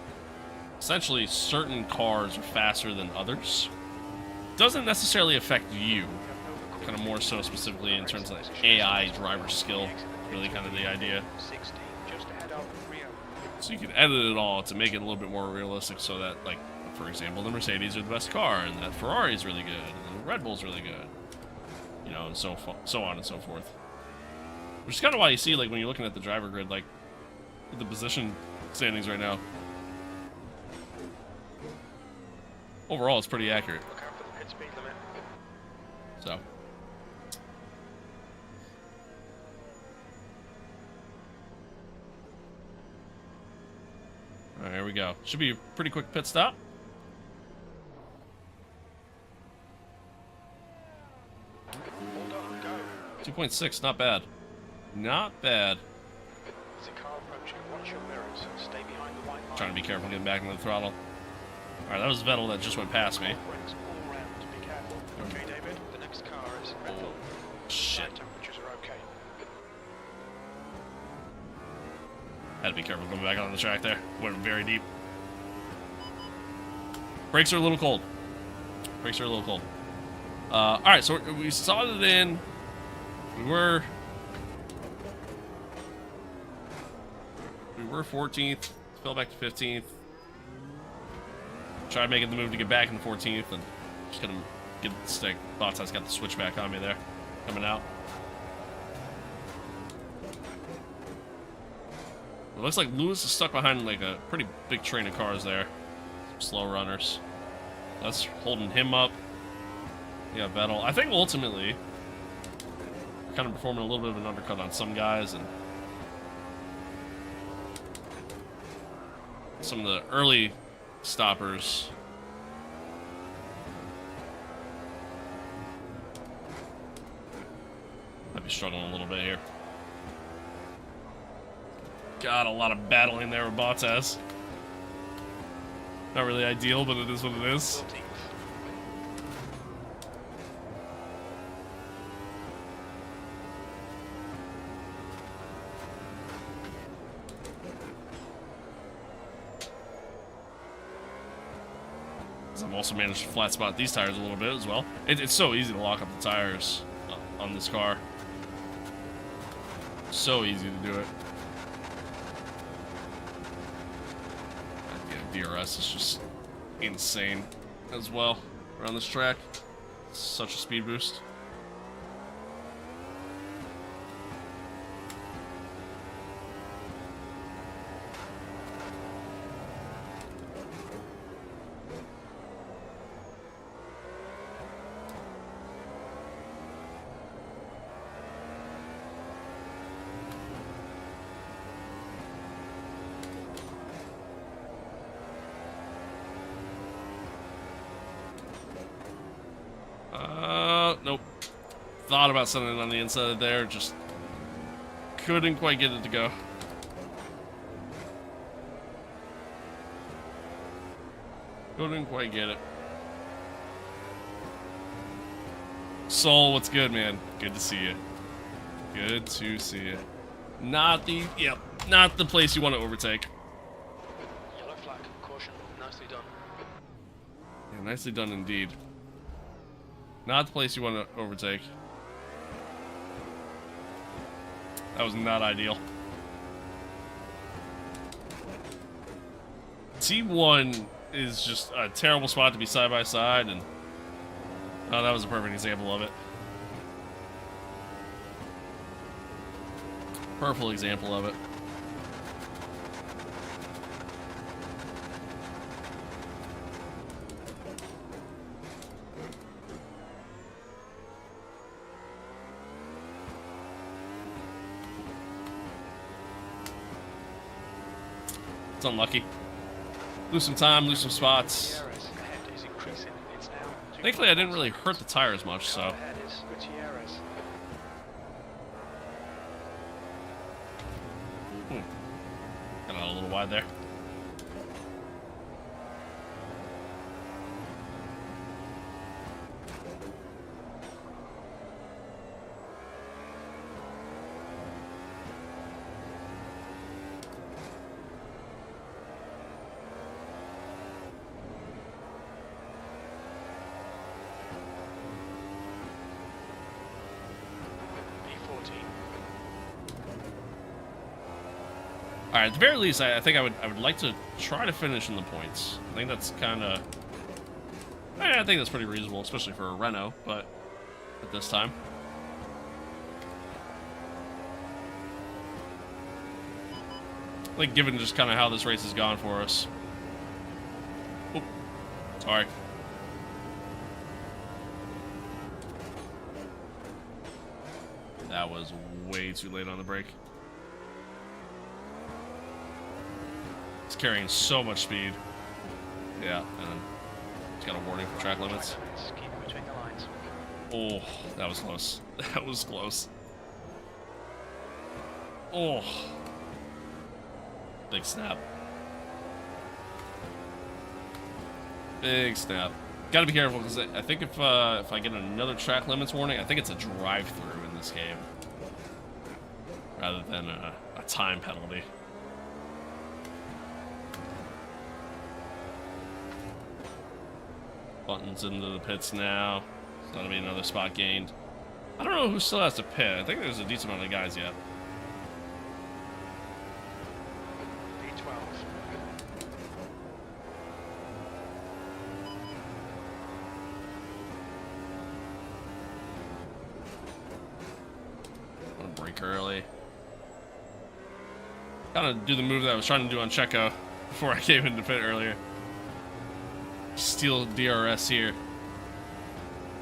essentially certain cars are faster than others. Doesn't necessarily affect you, kind of more so specifically in terms of AI driver skill, really kind of the idea. 60. Just ahead of Rio. So you can edit it all to make it a little bit more realistic so that, like, for example, the Mercedes are the best car, and that Ferrari's really good, and the Red Bull's really good. You know, and so on and so forth. Which is kind of why you see, like, when you're looking at the driver grid, like, the position standings right now. Overall, it's pretty accurate. Look out for the pit speed limit. So. Alright, here we go. Should be a pretty quick pit stop. Hold on, go. 2.6, not bad. Not bad. There's a car approaching. Watch your mirrors. Stay behind the white line. Trying to be careful getting back into the throttle. Alright, that was Vettel that just went past me. Brakes all round. Be careful. Okay, David. The next car is Red Bull. Shit. Tire temperatures are okay. Had to be careful coming back on the track there. Went very deep. Brakes are a little cold. Brakes are a little cold. Alright, so we slotted in. We were 14th. Fell back to 15th. Tried making the move to get back in the 14th, and just couldn't get the stick. Bottas got the switchback on me there. Coming out. It looks like Lewis is stuck behind like a pretty big train of cars there. Some slow runners. That's holding him up. Yeah, Vettel. I think ultimately, kind of performing a little bit of an undercut on some guys, and some of the early stoppers. Might be struggling a little bit here. Got a lot of battling there with Bottas. Not really ideal, but it is what it is. 14th. I've also managed to flat spot these tires a little bit as well. It's so easy to lock up the tires on this car. So easy to do it. Yeah, DRS is just insane as well around this track. Such a speed boost. Nope. Thought about sending it on the inside there, just couldn't quite get it to go. Couldn't quite get it. Soul, what's good, man? Good to see you. Good to see you. Not the place you want to overtake. Yellow flag. Caution. Nicely done. Yeah, nicely done indeed. Not the place you want to overtake. That was not ideal. T1 is just a terrible spot to be side by side, and oh, that was a perfect example of it. Perfect example of it. It's unlucky. Lose some time, lose some spots. Gutierrez ahead is increasing. It's now Thankfully, I didn't really hurt the tires much, so. ahead is Gutierrez. Got out a little wide there. All right, at the very least, I think I would like to try to finish in the points. I think that's kind of, I think that's pretty reasonable, especially for a Renault. But at this time, like given just kind of how this race has gone for us. Oop, sorry. That was way too late on the brake. It's carrying so much speed. Yeah, and then it's got a warning for track limits. Keep it between the lines. Oh, that was close. That was close. Oh. Big snap. Big snap. Gotta be careful, because I think if I get another track limits warning, I think it's a drive-through in this game. Rather than a time penalty. Buttons into the pits now. So that'll be another spot gained. I don't know who still has to pit. I think there's a decent amount of guys yet. P12. I'm gonna brake early. Gotta do the move that I was trying to do on Checo before I came into pit earlier. Steal DRS here.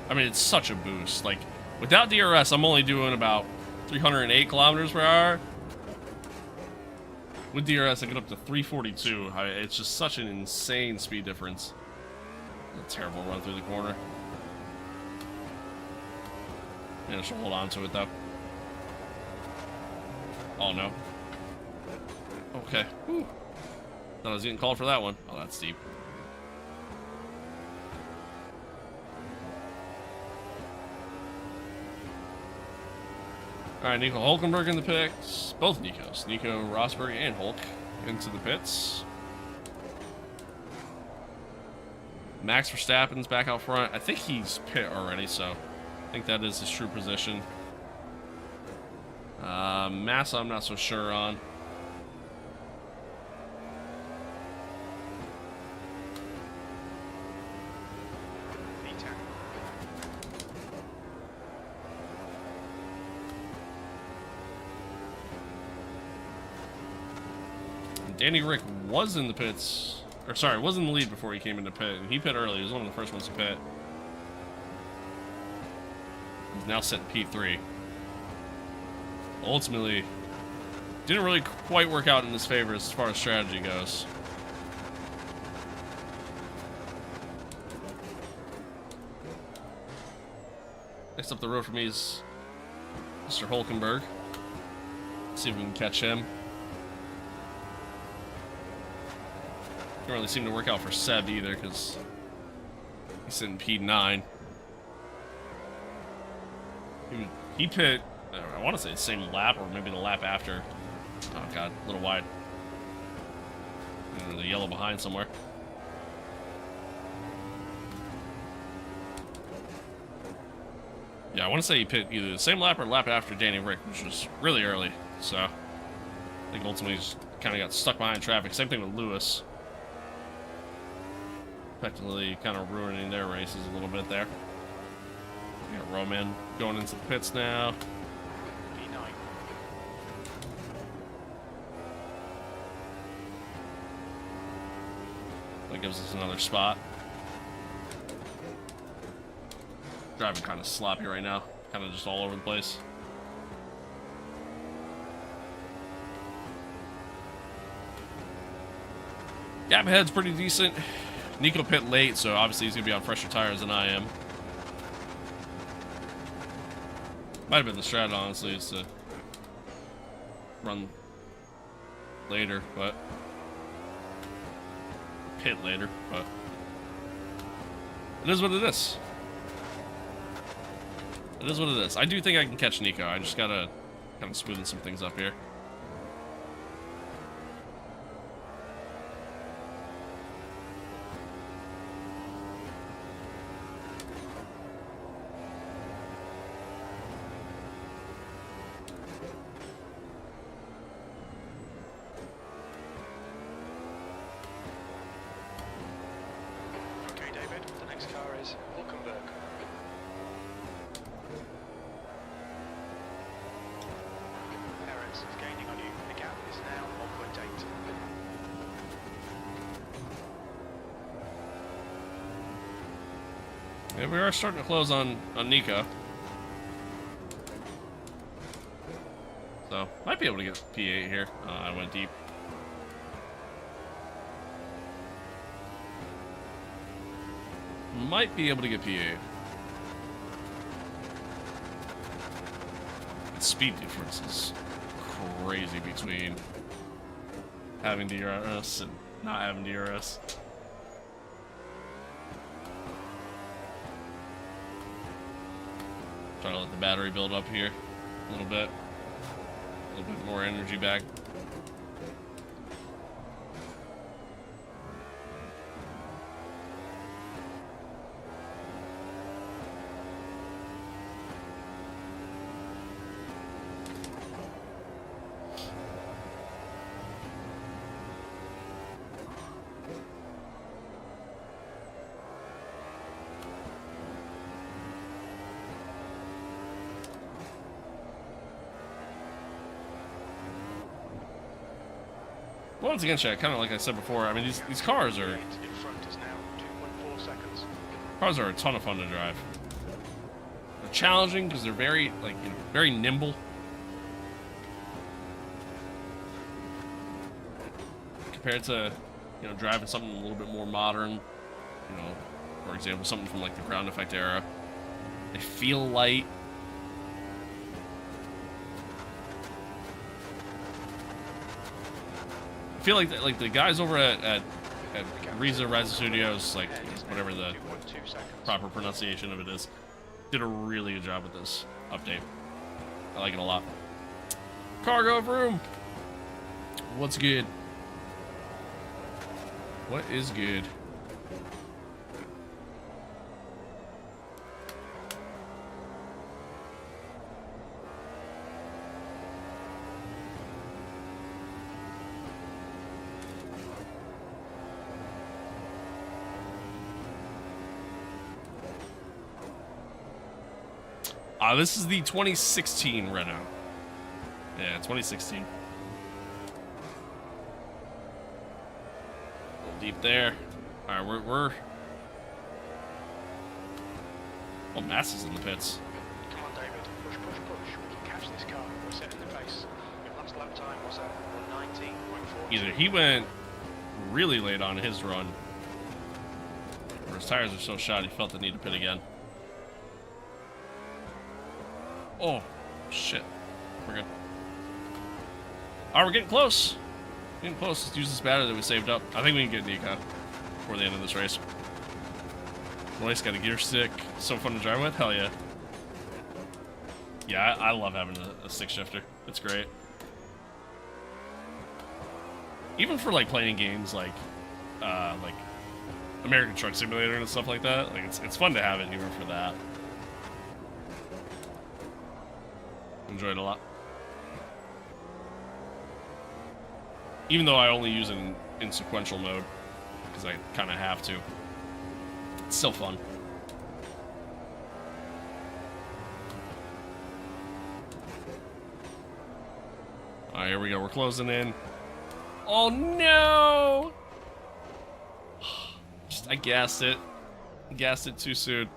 I mean, it's such a boost. Like, without DRS, I'm only doing about 308 kilometers per hour. With DRS, I get up to 342. It's just such an insane speed difference. A terrible run through the corner. Managed to hold on to it, though. Oh, no. Okay. Whew. Thought I was getting called for that one. Oh, that's deep. Alright, Nico Hulkenberg in the pits. Both Nicos. Nico Rosberg and Hulk into the pits. Max Verstappen's back out front. I think he's pit already, so I think that is his true position. Massa, I'm not so sure on. Danny Rick was in the pits, or sorry, was in the lead before he came into pit, and he pit early. He was one of the first ones to pit. He's now set in P3. Ultimately, didn't really quite work out in his favor as far as strategy goes. Next up the road for me is Mr. Hulkenberg. See if we can catch him. Don't really seem to work out for Seb either, because he's sitting P9. He pit, I want to say the same lap, or maybe the lap after. Oh god, a little wide. The yellow behind somewhere. Yeah, I want to say he pit either the same lap or lap after Danny Rick, which was really early. So I think ultimately just kind of got stuck behind traffic. Same thing with Lewis. Effectively kind of ruining their races a little bit there. We got Roman going into the pits now. P9. That gives us another spot. Driving kind of sloppy right now. Kind of just all over the place. Gap ahead's pretty decent. Nico pit late, so obviously he's going to be on fresher tires than I am. Might have been the strat, honestly, is to run later, but... pit later, but... it is what it is. It is what it is. I do think I can catch Nico. I just gotta kind of smoothen some things up here. Okay, David, the next car is Hulkenberg. Perez is gaining on you. The gap is now 1.8. Yeah, we are starting to close on Nico. So, might be able to get P8 here. I went deep. Might be able to get P8. The speed difference is crazy between having DRS and not having DRS. Trying to let the battery build up here a little bit more energy back. Once again, chat, kind of like I said before, I mean, these cars are a ton of fun to drive. They're challenging because they're very, like, you know, very nimble. Compared to, you know, driving something a little bit more modern, you know, for example, something from like the ground effect era. They feel light. I feel like the guys over at Rise Studios, like whatever the proper pronunciation of it is, did a really good job with this update. I like it a lot. Cargo room. What's good? What is good? This is the 2016 Renault. Yeah, 2016. A little deep there. All right, we're. Oh, Mass is in the pits. Come on, David. Push, push, push. We can catch this car. We're setting the pace. Your last lap time was at 119.4. Either he went really late on his run, or his tires are so shot he felt the need to pit again. Oh, shit. We're good. Oh, we're getting close. Getting close. Let's use this battery that we saved up. I think we can get Nika before the end of this race. Royce got a gear stick. So fun to drive with. Hell yeah. Yeah, I love having a stick shifter. It's great. Even for like playing games like American Truck Simulator and stuff like that. Like it's fun to have it even for that. Enjoyed a lot. Even though I only use it in sequential mode, because I kind of have to. It's still fun. Alright, here we go. We're closing in. Oh no! I gassed it. Gassed it too soon.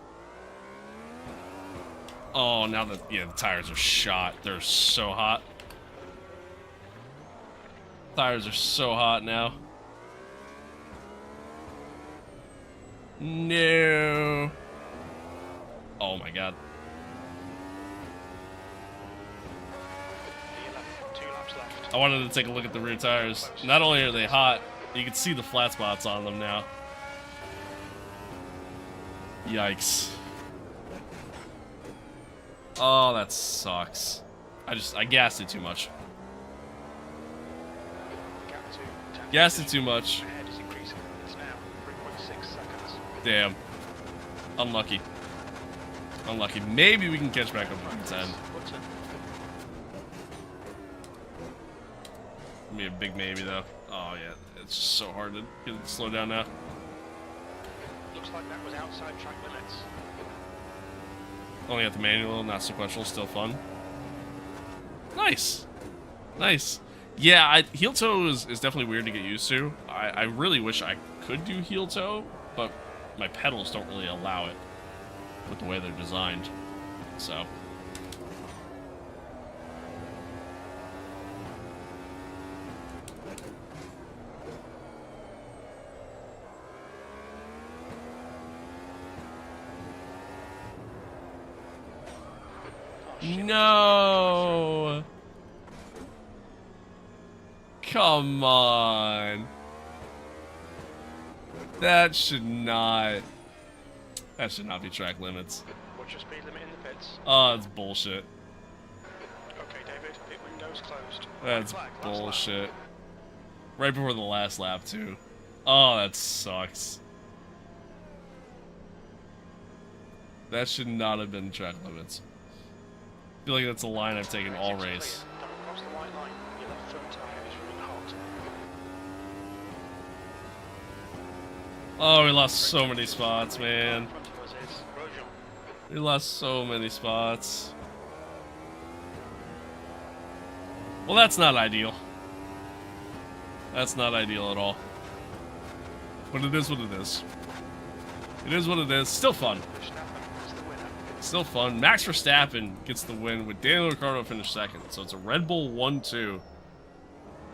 Oh, now that, yeah, the tires are shot. They're so hot. Tires are so hot now. No. Oh my god. 2 laps left. I wanted to take a look at the rear tires. Not only are they hot, you can see the flat spots on them now. Yikes. Oh, that sucks. I gassed it too much. Gassed it too much. Damn. Unlucky. Unlucky. Maybe we can catch back up to 10. Gonna be a big maybe though. Oh yeah, it's just so hard to get it to slow down now. Looks like that was outside track limits. Only at the manual, not sequential, still fun. Nice. Nice. Yeah, heel toe is definitely weird to get used to. I really wish I could do heel toe, but my pedals don't really allow it with the way they're designed. So. No. Come on. That should not be track limits. What's your speed limit in the pits? Oh, that's bullshit. Okay, David, pit windows closed. That's Flag, last bullshit. lap. Right before the last lap, too. Oh, that sucks. That should not have been track limits. I feel like that's a line I've taken all race. Don't cross the white line. Your left front tyre is running hot. Oh, we lost so many spots, man. In front of us is Grosjean. We lost so many spots. Well, that's not ideal. That's not ideal at all. But it is what it is. It is what it is. Still fun. Verstappen is the winner. Still fun. Max Verstappen gets the win with Daniel Ricciardo finished second. So it's a Red Bull 1-2.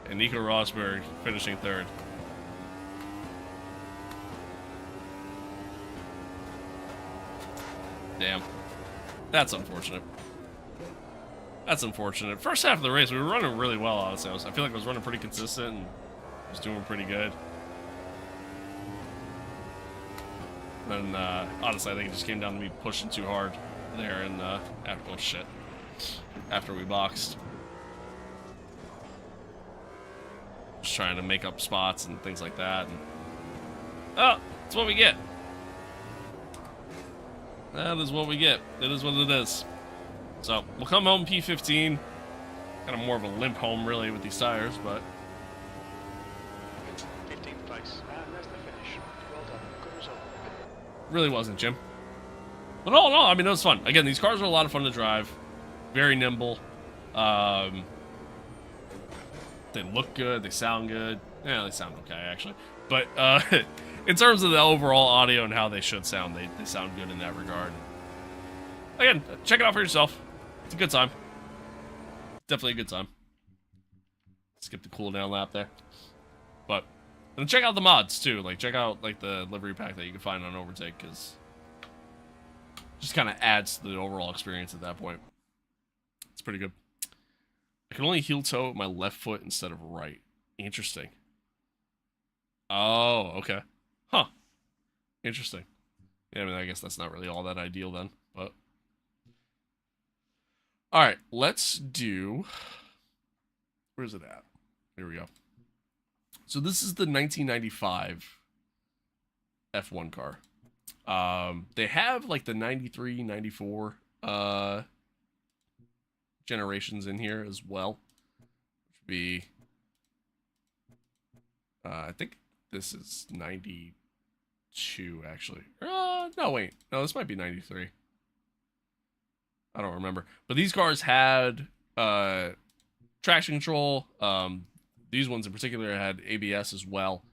And Nico Rosberg finishing third. Damn. That's unfortunate. That's unfortunate. First half of the race, we were running really well, honestly. I feel like I was running pretty consistent and was doing pretty good. And honestly, I think it just came down to me pushing too hard there and after, oh shit. After we boxed. Just trying to make up spots and things like that. And, oh, that's what we get. That is what we get. It is what it is. So, we'll come home P15. Kind of more of a limp home, really, with these tires, but... 15th place. And there's the finish. Well done. Good result. Really wasn't, Jim. But all in all, I mean, it was fun. Again, these cars are a lot of fun to drive. Very nimble. They look good. They sound good. Yeah, they sound okay, actually. But in terms of the overall audio and how they should sound, they sound good in that regard. Again, check it out for yourself. It's a good time. Definitely a good time. Skip the cooldown lap there. But, and check out the mods, too. Like, check out, like, the livery pack that you can find on Overtake, because just kind of adds to the overall experience at that point. It's pretty good. I can only heel toe with my left foot instead of right. Interesting. Oh, okay. Huh. Interesting. Yeah, I mean, I guess that's not really all that ideal then, but... Alright, let's do... Where's it at? Here we go. So this is the 1995 F1 car. They have, like, the 93, 94, generations in here as well. Which would be... I think this is 92, actually. No, wait. No, this might be 93. I don't remember. But these cars had traction control. These ones in particular had ABS as well.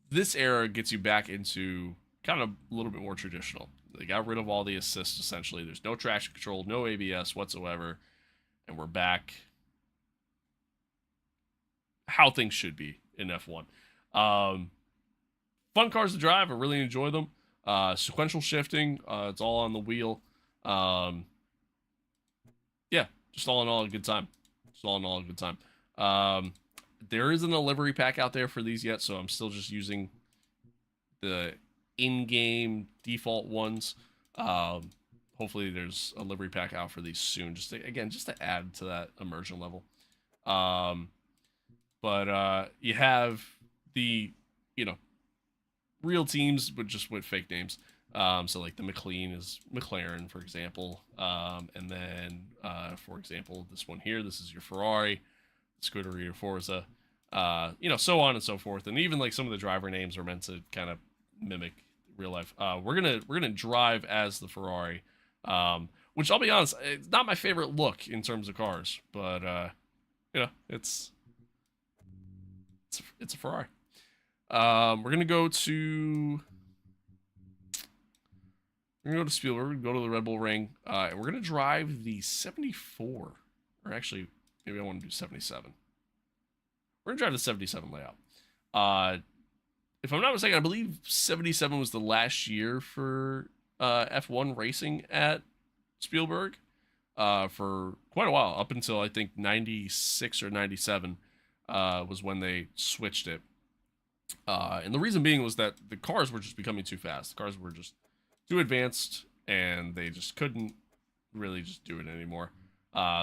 This era gets you back into kind of a little bit more traditional. They got rid of all the assists, essentially. There's no traction control, no ABS whatsoever. And we're back how things should be in F1. Fun cars to drive. I really enjoy them. Sequential shifting. It's all on the wheel. Yeah, just all in all, a good time. Just all in all, a good time. There isn't a livery pack out there for these yet, so I'm still just using the in-game default ones. Hopefully there's a livery pack out for these soon. Just to add to that immersion level. But you have the, real teams, but just with fake names. So like the McLean is McLaren, for example. And then, for example, this one here, this is your Ferrari, Scuderia Forza, so on and so forth. And even like some of the driver names are meant to kind of mimic real life. We're gonna drive as the Ferrari, which I'll be honest, it's not my favorite look in terms of cars, but it's a Ferrari. We're gonna go to Spielberg. We're gonna go to the Red Bull Ring, and we're gonna drive the 74, or actually, maybe I want to do 77. We're gonna drive the 77 layout. If I'm not mistaken, I believe 77 was the last year for F1 racing at Spielberg. for quite a while, up until I think 96 or 97 was when they switched it. And the reason being was that the cars were just becoming too fast. The cars were just too advanced, and they just couldn't really just do it anymore.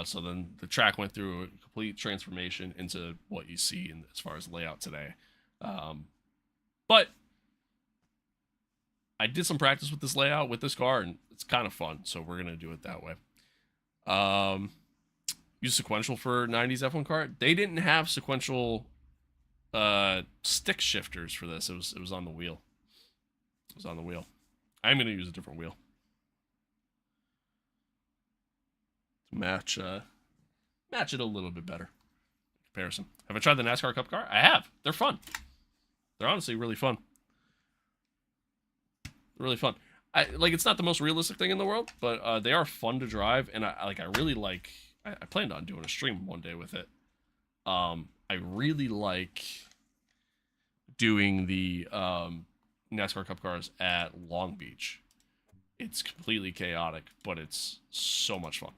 So then the track went through a complete transformation into what you see in as far as layout today. But I did some practice with this layout with this car, and it's kind of fun. So we're gonna do it that way. Use sequential for 90s F1 car. They didn't have sequential stick shifters for this. It was on the wheel. It was on the wheel. I'm gonna use a different wheel to match it a little bit better. Comparison. Have I tried the NASCAR Cup car? I have. They're fun. They're honestly really fun. Really fun. It's not the most realistic thing in the world, but they are fun to drive, and I really like. I planned on doing a stream one day with it. I really like doing the NASCAR Cup cars at Long Beach. It's completely chaotic, but it's so much fun.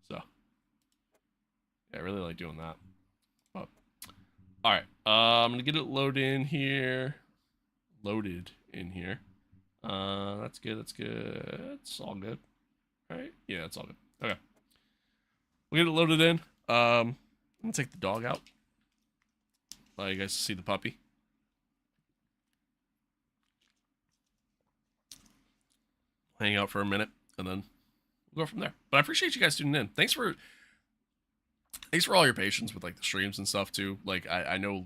So, yeah, I really like doing that. But, all right, I'm gonna get it loaded in here. That's good. That's good. It's all good, right? Yeah, it's all good. Okay, we'll get it loaded in. I'm gonna take the dog out. Allow you guys to see the puppy. Hang out for a minute, and then we'll go from there. But I appreciate you guys tuning in. Thanks for all your patience with like the streams and stuff too. Like I know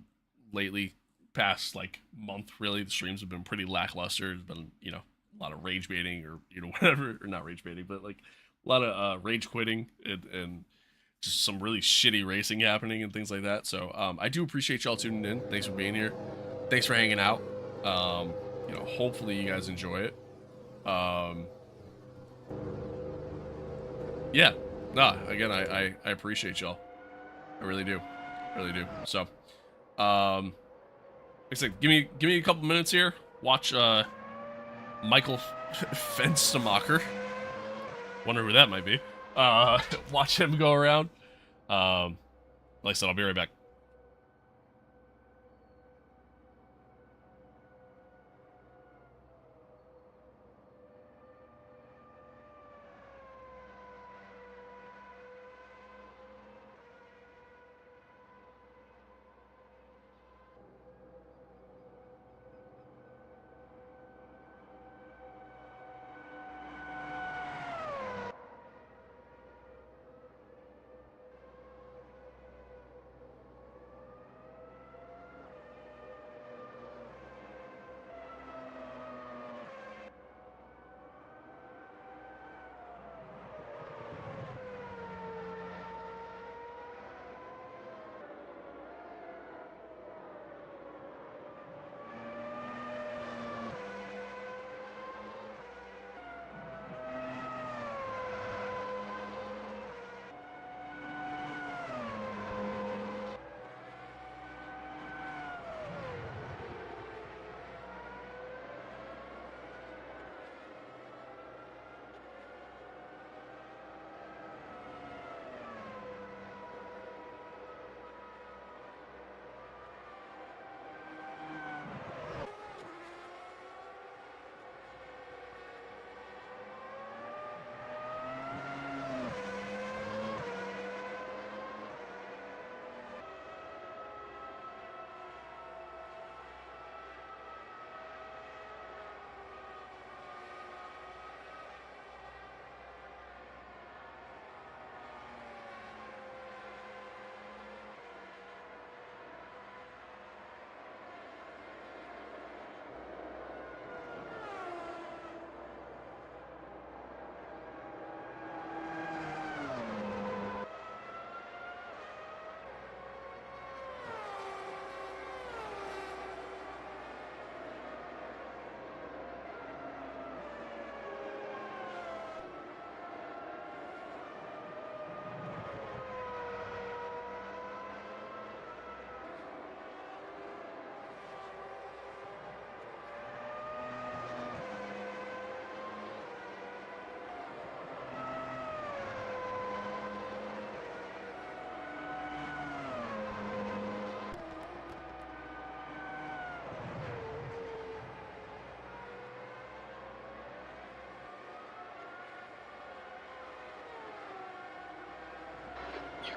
lately, past like month really, the streams have been pretty lackluster. There's been, you know, a lot of rage baiting or, you know, whatever, or not rage baiting, but like a lot of rage quitting and just some really shitty racing happening and things like that. So I do appreciate y'all tuning in. Thanks for being here. Thanks for hanging out. You know, hopefully you guys enjoy it. Yeah. Nah, again, I appreciate y'all. I really do. Really do. So, like I said, give me a couple minutes here. Watch Michael Fenstemacher. Wonder who that might be. Watch him go around. Like I said, I'll be right back.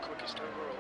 quickest overall.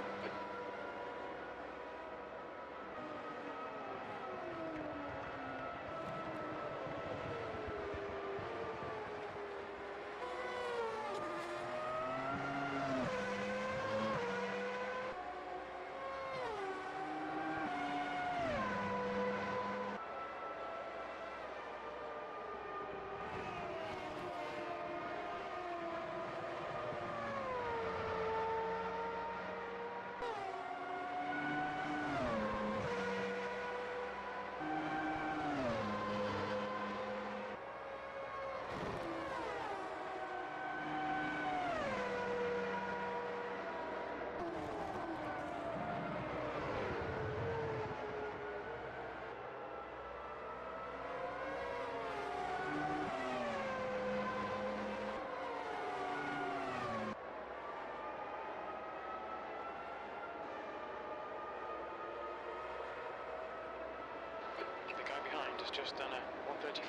The guy behind has just done a 134.12.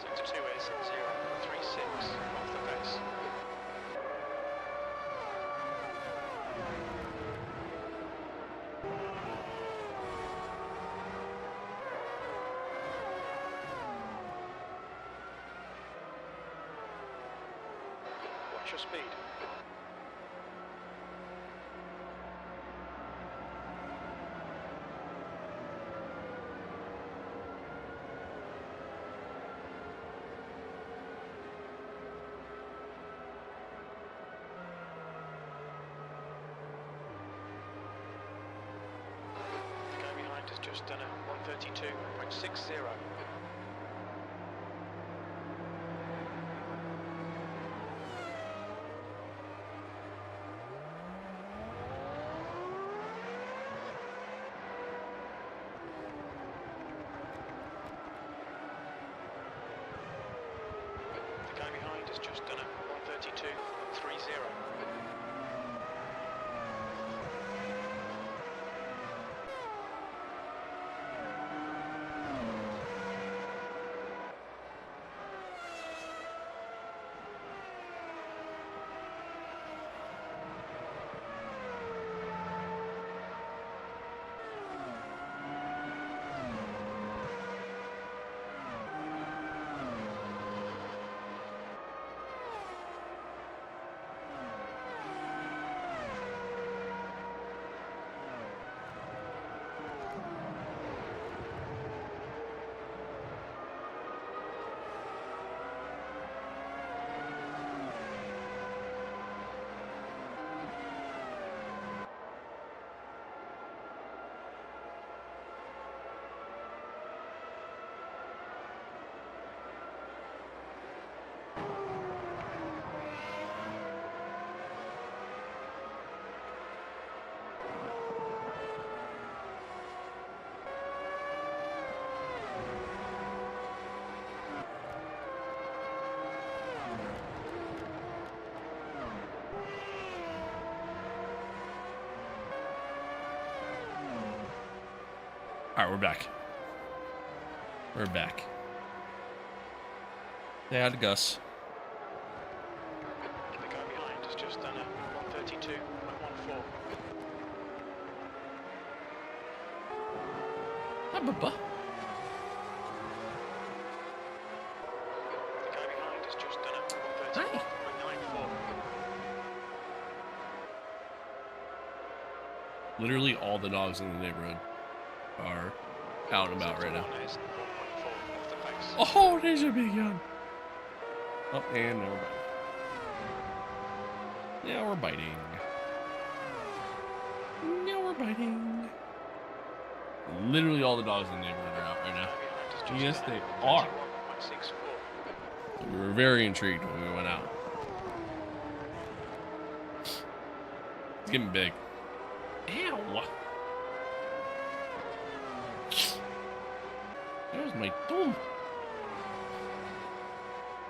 Sector 2 is 036 off the pace. Watch your speed. The guy behind has just done a 132.60. The guy behind has just done a 132.30. All right, we're back. We're back. They had Gus. The guy behind has just done a 132.14. Hi, Bubba. The guy behind has just done a 131.94. Literally all the dogs in the neighborhood are out and about right now. Sector 1 is 1.4 off the pace. Oh, there's a big gun. Oh, and now we're biting. Now we're biting. Now we're biting. Literally all the dogs in the neighborhood are out right now. Yes, they are. 31.64. We were very intrigued when we went out. It's getting big. Ow! That was my thumb.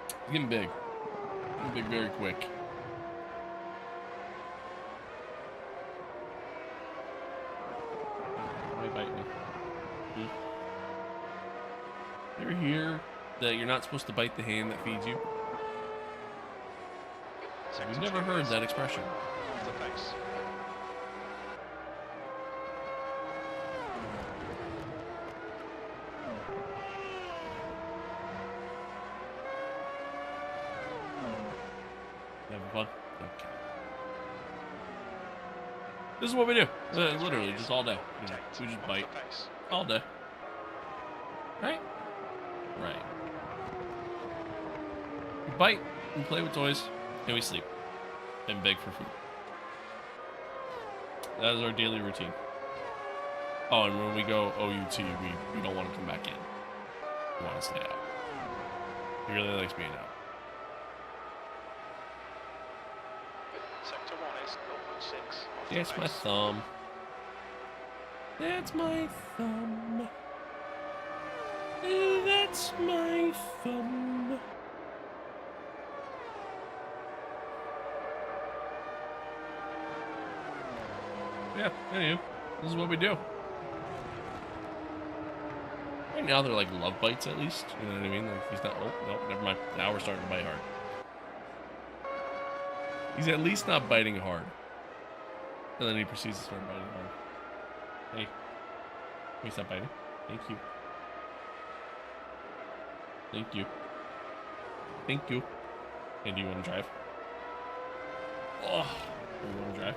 It's getting big. Getting big very quick. Why bite me? You ever hear that you're not supposed to bite the hand that feeds you? We've never heard that expression. Off the pace. You having fun? Okay. This is what we do. Literally, just all day. You know, we just bite all day. Right? Right. We bite, we play with toys, and we sleep. And beg for food. That is our daily routine. Oh, and when we go OUT, we don't want to come back in. We want to stay out. He really likes being out. Sector 1 is 0.6. That's my thumb. That's my thumb. That's my thumb. Yeah, anyway, this is what we do. Right now they're like love bites at least. You know what I mean? Like he's not. Oh, nope, never mind. Now we're starting to bite hard. He's at least not biting hard. And then he proceeds to start biting hard. Hey. Can you stop biting? Thank you. Thank you. Thank you. Hey, do you want to drive? Oh, do you want to drive?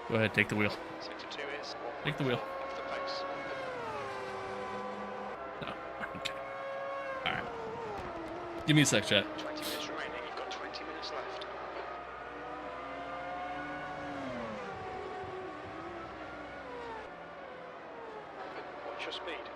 Go ahead, take the wheel. Sector 2 is Take the wheel. off the pace. No. Okay. Alright. Give me a sec, chat. 20 minutes remaining. You've got 20 minutes left. What's your speed?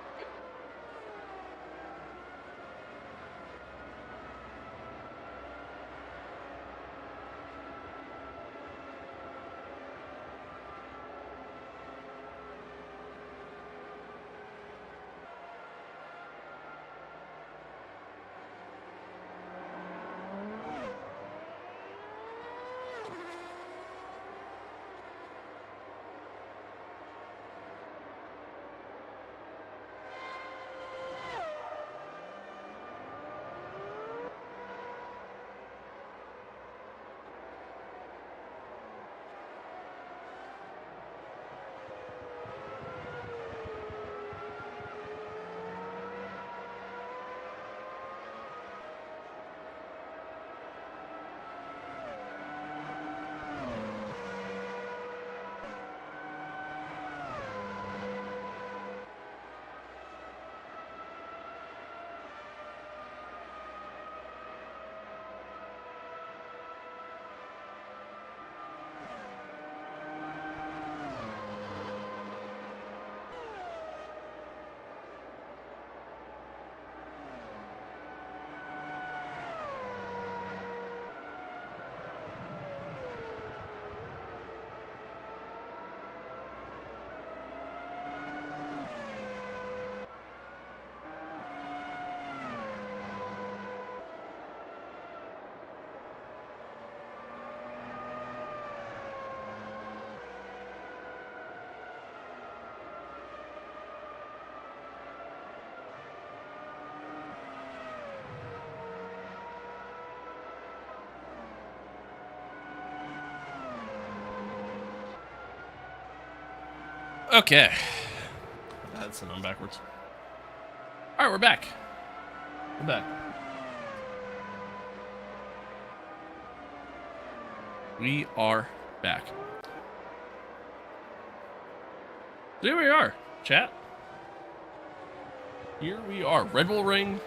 Okay. That's on backwards. Alright, we're back. We're back. We are back. There we are, chat. Here we are. Red Bull Ring.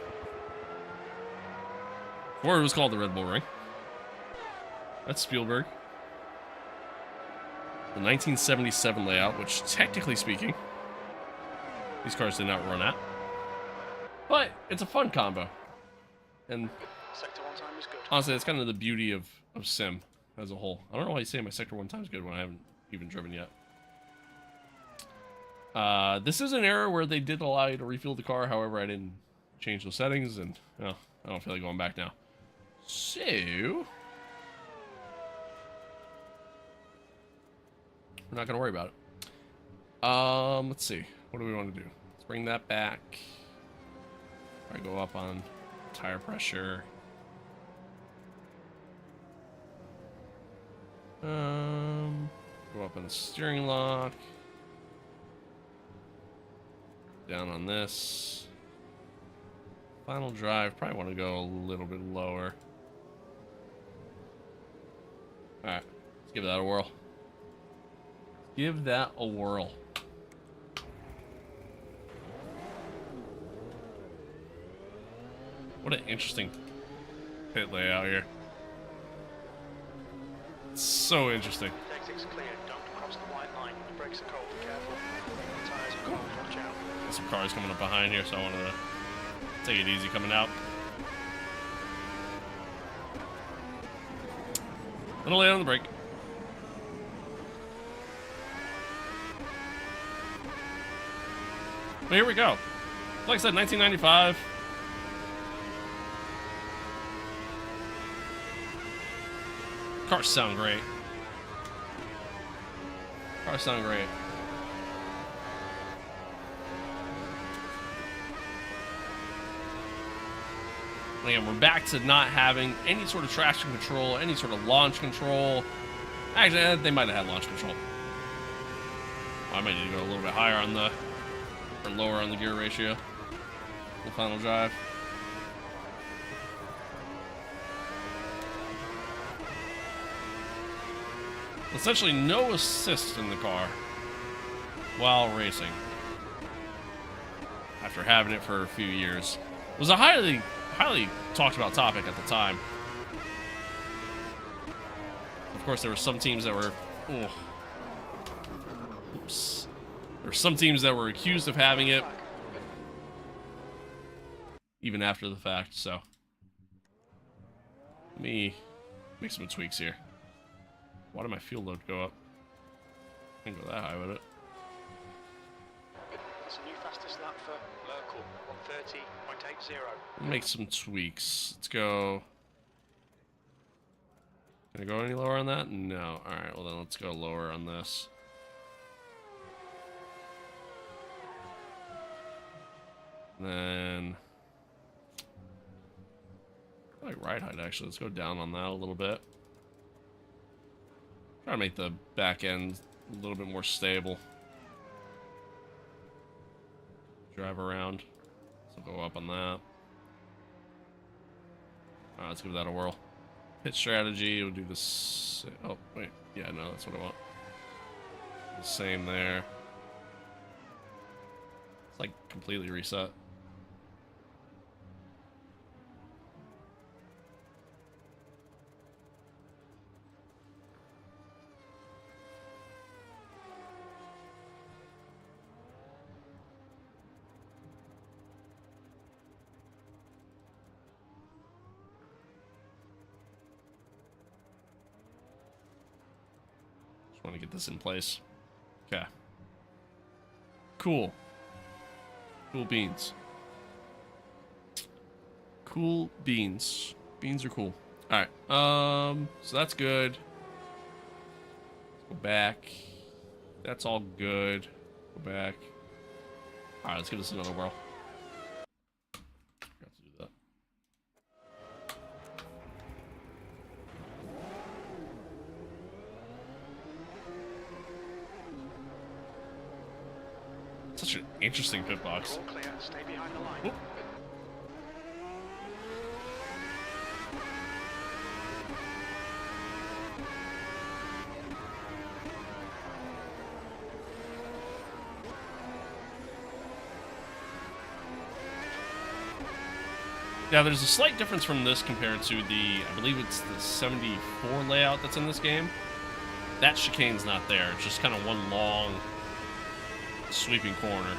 Or it was called the Red Bull Ring. That's Spielberg. The 1977 layout, which technically speaking, these cars did not run at. But it's a fun combo. And Sector 1 time is good. honestly, that's kind of the beauty of Sim as a whole. I don't know why you say my Sector 1 time is good when I haven't even driven yet. This is an era where they did allow you to refuel the car. However, I didn't change those settings, and well, I don't feel like going back now. So we're not going to worry about it. Let's see. What do we want to do? Let's bring that back. I go up on tire pressure. Go up on the steering lock. Down on this. Final drive, probably want to go a little bit lower. Alright, let's give that a whirl. Give that a whirl. What an interesting pit layout here. It's so interesting. The exit's clear. Don't cross the white line. The brakes are cold. Be careful. The tires are cold. Watch out. Got some cars coming up behind here, so I wanted to take it easy coming out. Little late on the brake. But here we go. Like I said, 1995. Cars sound great. Cars sound great. Again, we're back to not having any sort of traction control, any sort of launch control. Actually, they might have had launch control. I might need to go a little bit higher on the, or lower on the gear ratio. The final drive. Essentially no assist in the car while racing. After having it for a few years. It was a highly talked about topic at the time. Of course, there were some teams that were... Oops. There were some teams that were accused of having it even after the fact, so... Let me make some tweaks here. Why did my fuel load go up? I didn't go that high with it. It's a new fastest lap for Merkel. 30.80. Make some tweaks. Let's go. Can I go any lower on that? No. Alright, well then let's go lower on this. And then... I like ride height actually. Let's go down on that a little bit. Try to make the back end a little bit more stable. Drive around. So go up on that. Alright, let's give that a whirl. Pit strategy, we'll do this. Oh, wait. Yeah, no, that's what I want. The same there. It's like completely reset. Want to get this in place. Okay. Cool. Cool beans. Cool beans. Beans are cool. Alright. So that's good. Let's go back. That's all good. Go back. Alright, let's give this another whirl. Forgot to do that. Such an interesting pit box. All clear. Stay behind the line. Oop. Yeah, there's a slight difference from this compared to the, I believe it's the 74 layout that's in this game. That chicane's not there. It's just kind of one long sweeping corner.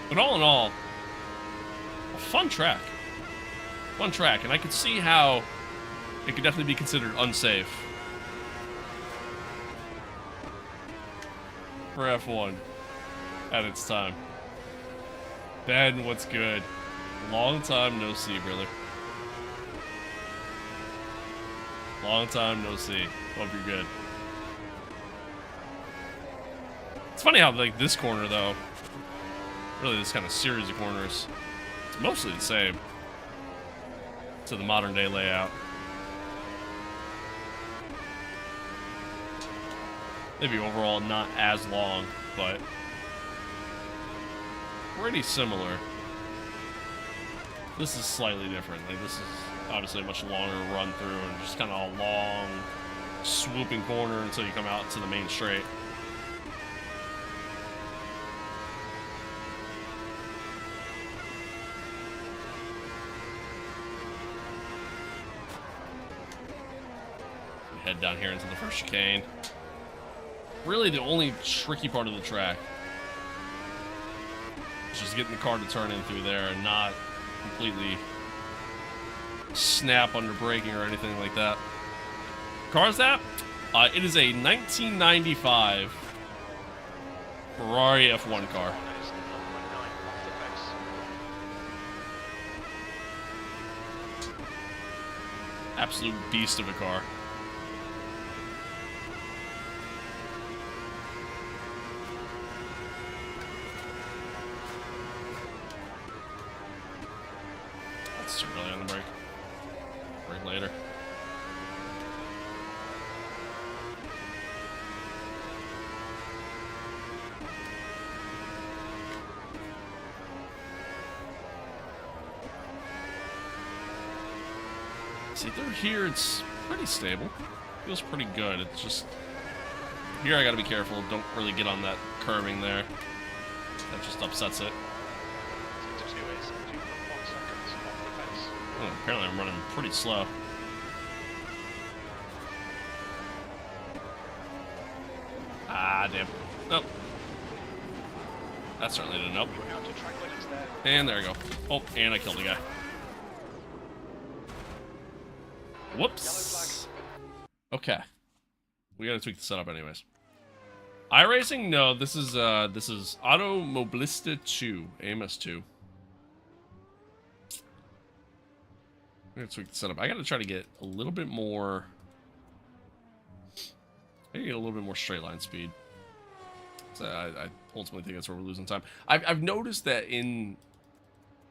But all in all, a fun track. Fun track, and I could see how it could definitely be considered unsafe for F1 at its time. Ben, what's good? Long time no see, brother. Long time no see. Hope you're good. It's funny how, like, this corner, though, really this kind of series of corners, it's mostly the same to the modern day layout. Maybe overall not as long, but pretty similar. This is slightly different. Like, this is obviously a much longer run through and just kind of a long swooping corner until you come out to the main straight. We head down here into the first chicane. Really the only tricky part of the track is just getting the car to turn in through there and not completely snap under braking or anything like that. Car is that? It is a 1995 Ferrari F1 car. Absolute beast of a car. That's too early on the brake. Brake later. See, through here it's pretty stable. Feels pretty good. It's just here I gotta be careful. Don't really get on that curving there. That just upsets it. Oh, apparently I'm running pretty slow. Ah, damn. Nope. That certainly didn't help. And there we go. Oh, and I killed the guy. Whoops. Okay. We gotta tweak the setup anyways. iRacing? No, this is Automobilista 2, AMS2. I'm gonna tweak the setup. I gotta try to get a little bit more. I gotta get a little bit more straight line speed. So I ultimately think that's where we're losing time. I've noticed that in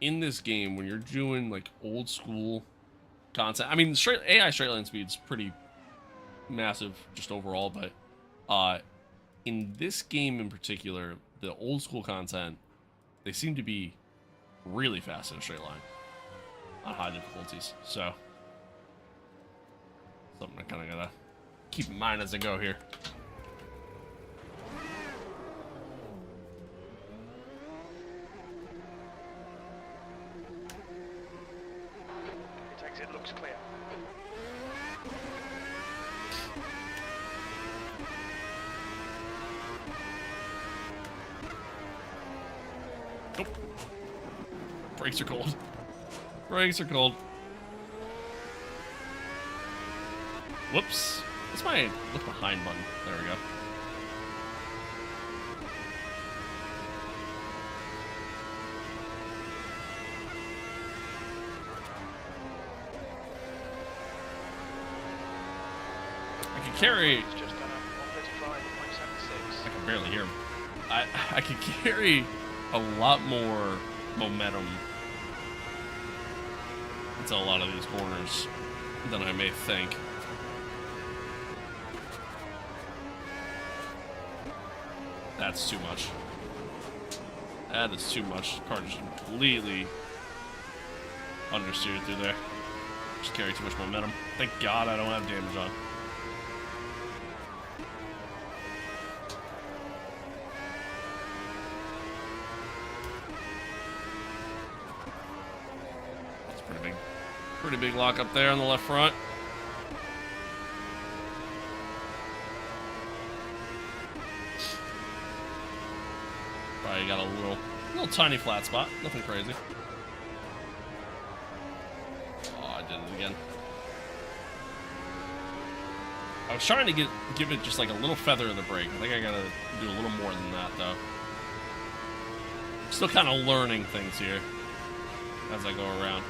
this game when you're doing like old school content, I mean AI straight line speed's pretty massive just overall, but in this game in particular, the old school content, they seem to be really fast in a straight line on high difficulties. So something I kind of gotta keep in mind as I go here. It looks clear. Nope. Brakes are cold. Brakes are cold. Whoops. That's my look behind button. There we go. I can carry. It's just done a 135.76. I can barely hear him. I can carry a lot more momentum into a lot of these corners than I may think. That's too much. That is too much. Car just completely understeered through there. Just carry too much momentum. Thank God I don't have damage on. That's pretty big lock up there on the left front. Probably got a little tiny flat spot. Nothing crazy. Oh, I did it again. I was trying to give it just like a little feather in the brake. I think I gotta do a little more than that though. Still kind of learning things here as I go around.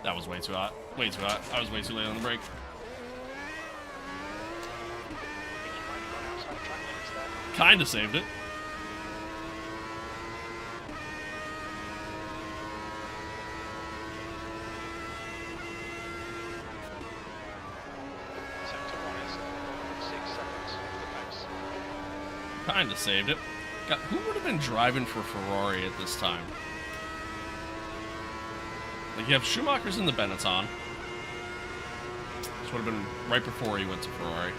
That was way too hot. Way too hot. I was way too late on the brake. Kinda saved it. Kinda saved it. God, who would have been driving for Ferrari at this time? Like, you have Schumacher's in the Benetton. This would have been right before he went to Ferrari.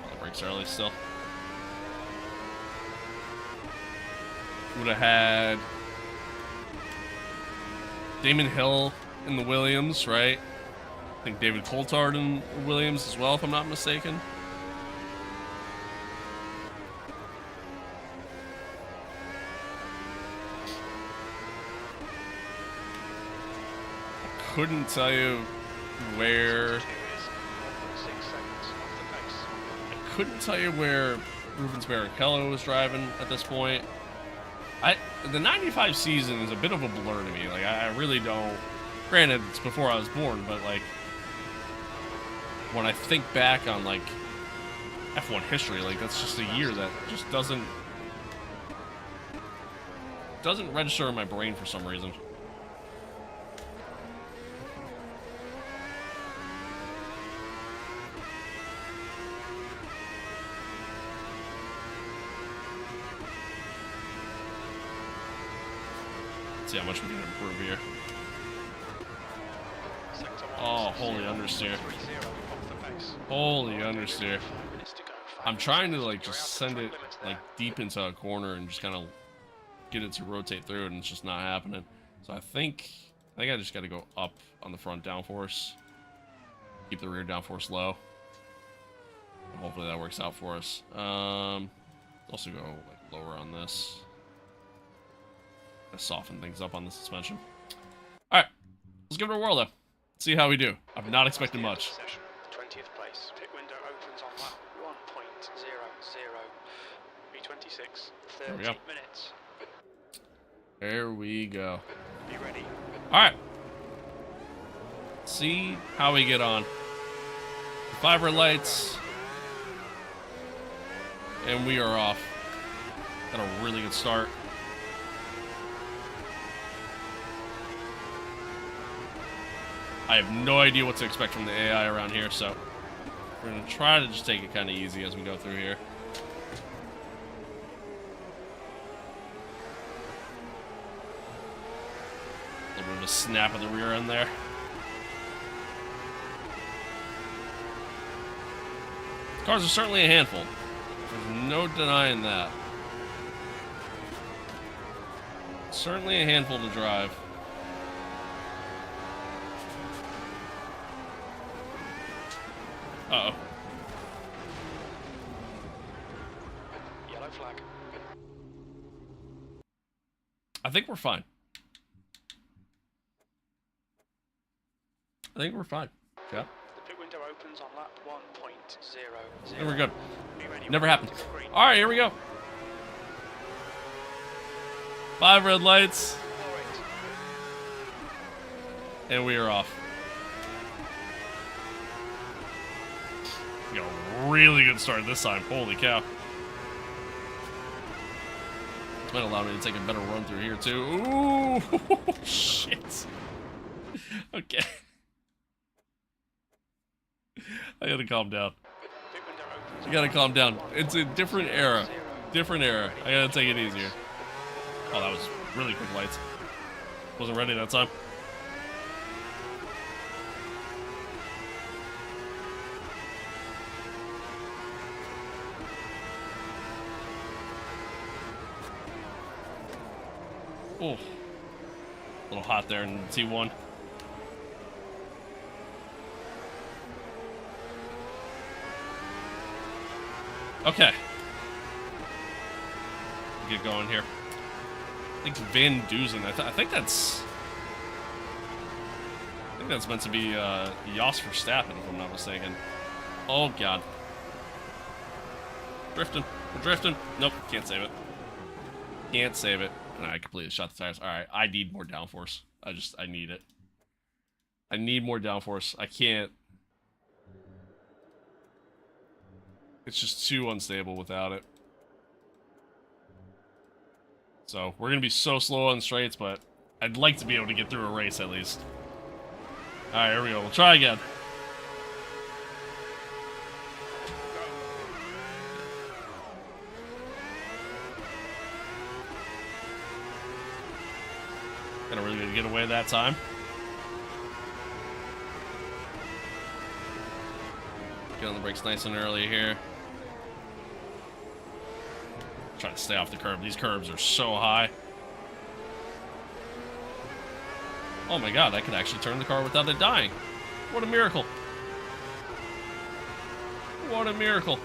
Oh, the brakes early still. Would have had Damon Hill in the Williams, right? I think David Coulthard in Williams as well, if I'm not mistaken. I couldn't tell you where. I couldn't tell you where Rubens Barrichello was driving at this point. The 95 season is a bit of a blur to me. Like, I really don't. Granted, it's before I was born, but like, when I think back on like F1 history, like that's just a year that just doesn't register in my brain for some reason. Let's see how much we can improve here. Oh, holy understeer. Holy understeer. I'm trying to like just send it like deep into a corner and just kind of get it to rotate through, and it's just not happening. So I think I just got to go up on the front downforce. Keep the rear downforce low. Hopefully that works out for us. Also go like lower on this. Soften things up on the suspension. All right, let's give it a whirl though. See how we do. I'm not expecting much. 20th place. Pit window opens on lap 1.00. V26. 30 minutes. There we go. Be ready. All right. See how we get on. 5 red lights, and we are off. Got a really good start. I have no idea what to expect from the AI around here, so we're going to try to just take it kind of easy as we go through here. A little bit of a snap of the rear end there. Cars are certainly a handful. There's no denying that. Certainly a handful to drive. Uh-oh. Yellow flag. I think we're fine. I think we're fine. Yeah. The pit window opens on lap 1.00. And we're good. Never happened. All right, here we go. 5 red lights. And we are off. We got a really good start this time. Holy cow. This might allow me to take a better run through here, too. Ooh, shit. Okay. I gotta calm down. I gotta calm down. It's a different era. Different era. I gotta take it easier. Oh, that was really quick lights. Wasn't ready that time. Oh, a little hot there in T1. Okay. Get going here. I think Van Dusen. I think that's meant to be Jos Verstappen, if I'm not mistaken. Oh God. Drifting. We're drifting. Nope, can't save it. Can't save it. And I completely shot the tires. Alright, I need more downforce. I need it. I need more downforce. I can't. It's just too unstable without it. So, we're going to be so slow on straights, but I'd like to be able to get through a race at least. Alright, here we go. We'll try again. Gonna really get away that time. Get on the brakes nice and early here. Try to stay off the curb. These curbs are so high. Oh my god, I could actually turn the car without it dying. What a miracle. What a miracle.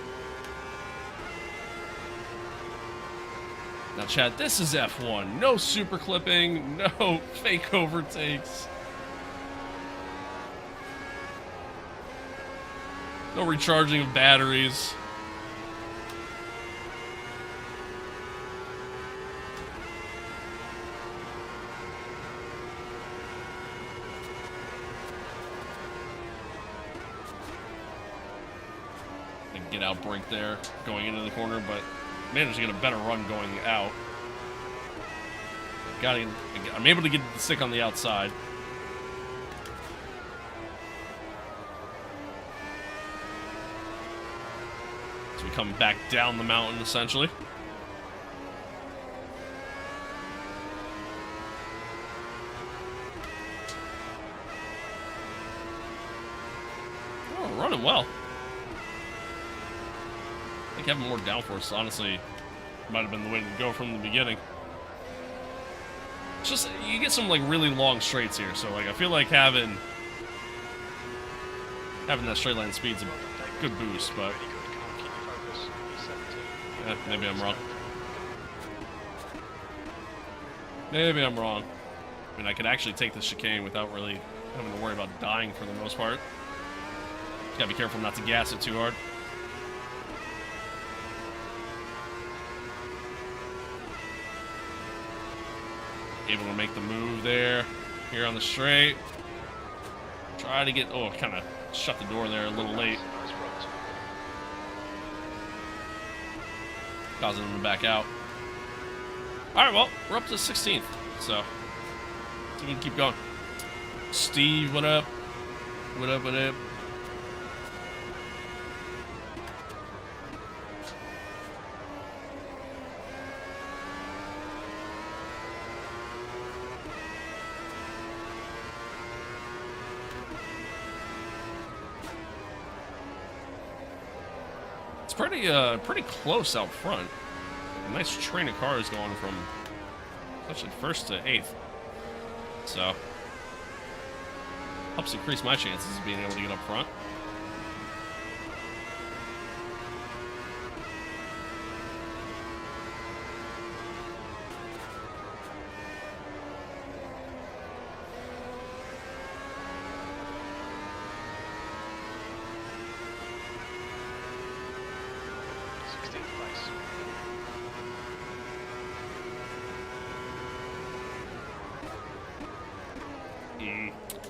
Now, Chad, this is F1. No super clipping, no fake overtakes. No recharging of batteries. Get out brake there going into the corner, but managed to get a better run going out. I'm able to get the stick on the outside. So we come back down the mountain essentially. Oh, running well. I think having more downforce, honestly, might have been the way to go from the beginning. It's just, you get some, like, really long straights here, so, like, I feel like having that straight line speed's a good boost, but... Yeah, maybe I'm wrong. Maybe I'm wrong. I mean, I could actually take the chicane without really having to worry about dying for the most part. Just gotta be careful not to gas it too hard. Able to make the move there, here on the straight. Try to get, oh, kind of shut the door there a little late. Causing them to back out. Alright, well, we're up to 16th, so we can keep going. Steve, what up? What up, what up? Pretty close out front. A nice train of cars going from actually first to 8th. So helps increase my chances of being able to get up front.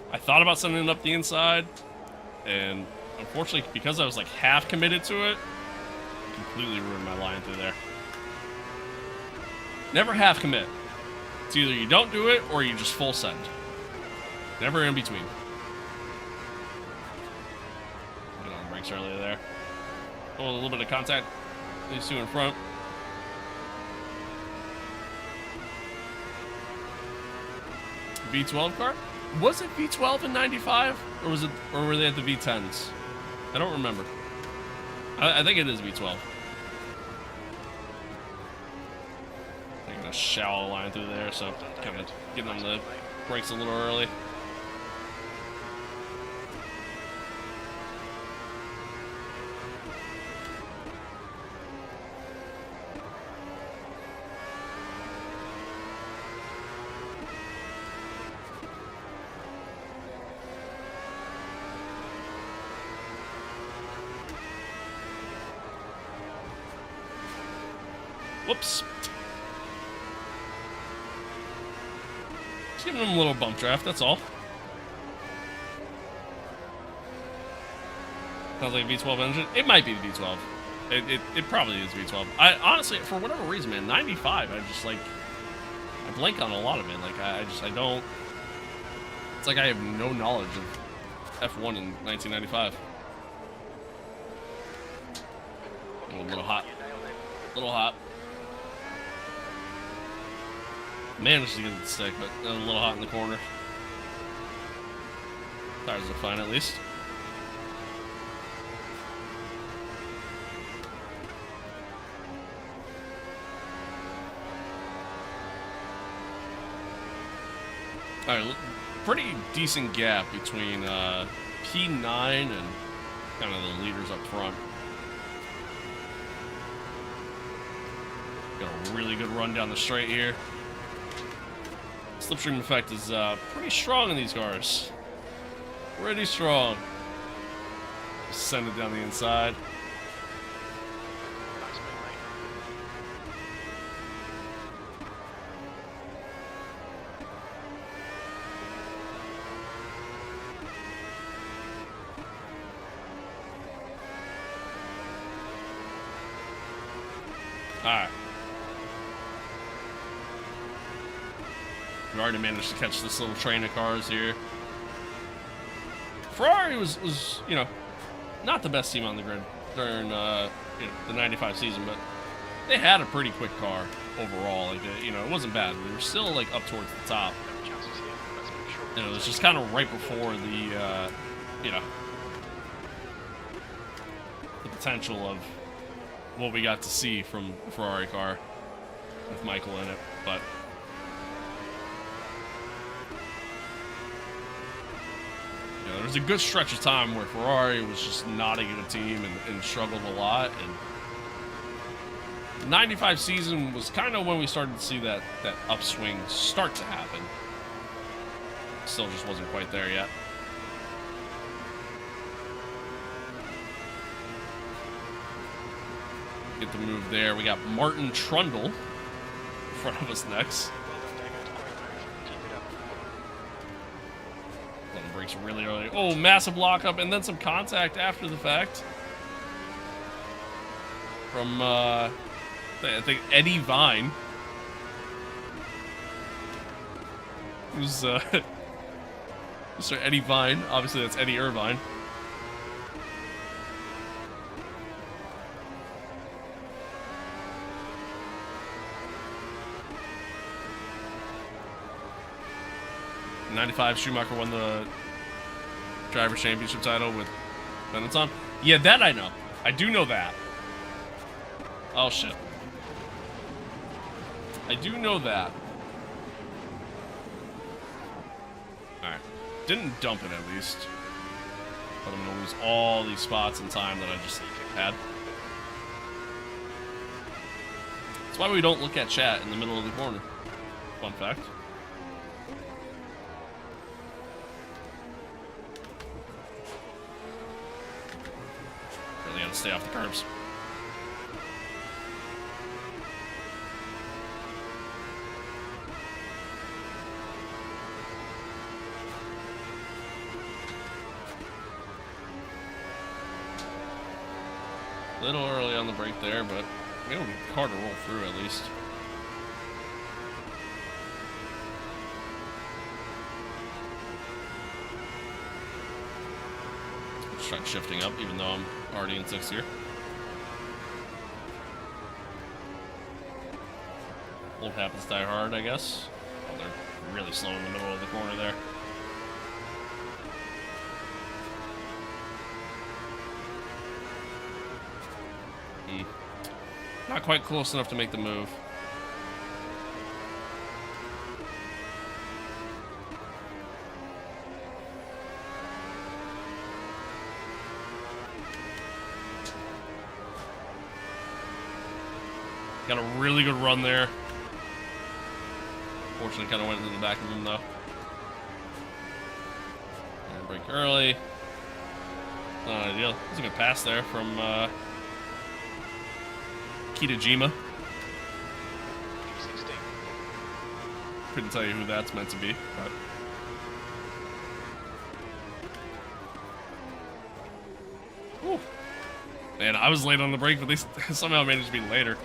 I thought about sending it up the inside, and unfortunately, because I was like half committed to it, completely ruined my line through there. Never half commit. It's either you don't do it or you just full send. Never in between. Get on the brakes earlier there. Oh, a little bit of contact. These two in front. V12 car? Was it V12 in 95? Or was it, or were they at the V10s? I don't remember. I think it is V12. Taking a shallow line through there, so kind of getting on the brakes a little early. Whoops. giving him a little bump draft, that's all. Sounds like a V12 engine. It might be the V12. It probably is V12. I honestly, for whatever reason, man, 95, I just like, I blank on a lot of it. Like, I don't, it's like I have no knowledge of F1 in 1995. Oh, a little hot. A little hot. Managed to get it to stick, but a little hot in the corner. Tires are fine at least. Alright, pretty decent gap between P9 and kind of the leaders up front. Got a really good run down the straight here. Slipstream effect is pretty strong in these cars. Pretty strong. Just send it down the inside. Alright. We already managed to catch this little train of cars here. Ferrari was you know, not the best team on the grid during you know, the 95 season, but they had a pretty quick car overall. Like, you know, it wasn't bad. They were still like up towards the top. And it was just kind of right before the you know, the potential of what we got to see from the Ferrari car with Michael in it, but you know, there was a good stretch of time where Ferrari was just not a good team and struggled a lot, and the 95 season was kind of when we started to see that upswing start to happen. Still just wasn't quite there yet. Get the move there. We got Martin Trundle in front of us next. Letting brakes really early. Oh, massive lockup and then some contact after the fact. From, I think Eddie Vine. Who's, Mr. Eddie Vine. Obviously, that's Eddie Irvine. In 95, Schumacher won the Drivers' Championship title with Benetton. Yeah, that I know. I do know that. Oh, shit. I do know that. Alright. Didn't dump it, at least. But I'm gonna lose all these spots in time that I just had. That's why we don't look at chat in the middle of the corner. Fun fact. Really gotta stay off the curbs. A little early on the break there, but we don't need the car to roll through at least. Just try shifting up, even though I'm already in 6th gear. Old habits die hard, I guess. Oh, they're really slow in the middle of the corner there. Not quite close enough to make the move. Got a really good run there. Fortunately, kind of went into the back of him, though. And brake early. Not ideal. That's a good pass there from Kitajima. Couldn't tell you who that's meant to be, but... Whew. Man, I was late on the break, but they somehow managed to be later.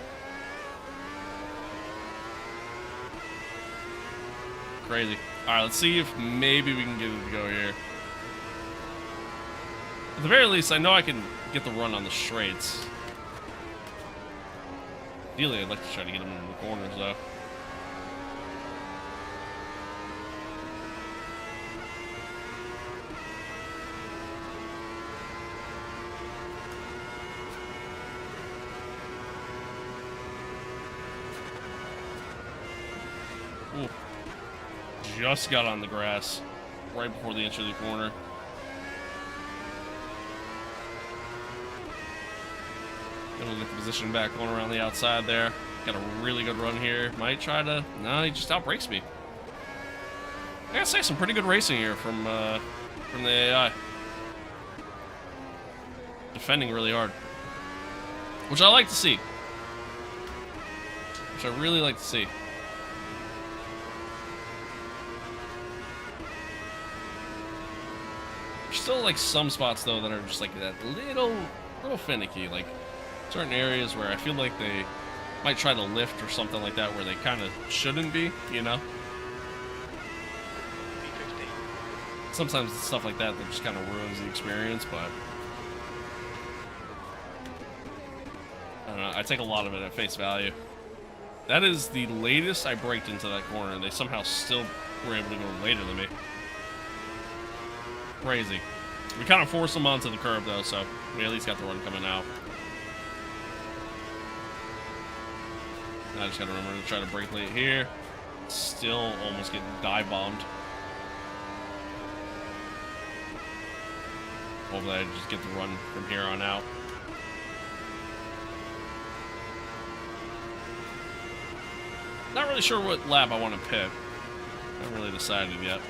Crazy. Alright, let's see if maybe we can get it to go here. At the very least, I know I can get the run on the straights. Ideally, I'd like to try to get them in the corners, though. Ooh. Just got on the grass right before the entry of the corner. Gonna get the position back going around the outside there. Got a really good run here. Might try to... No, he just outbrakes me. I gotta say, some pretty good racing here from the AI. Defending really hard. Which I like to see. Which I really like to see. There's still like some spots though that are just like that little finicky, like certain areas where I feel like they might try to lift or something like that where they kind of shouldn't be, you know? Sometimes stuff like that just kind of ruins the experience, but I don't know, I take a lot of it at face value. That is the latest I braked into that corner, and they somehow still were able to go later than me. Crazy. We kind of forced them onto the curb, though, so we at least got the run coming out. I just gotta remember to try to brake late here. Still almost getting dive bombed. Hopefully I just get the run from here on out. Not really sure what lap I want to pick. Haven't really decided yet.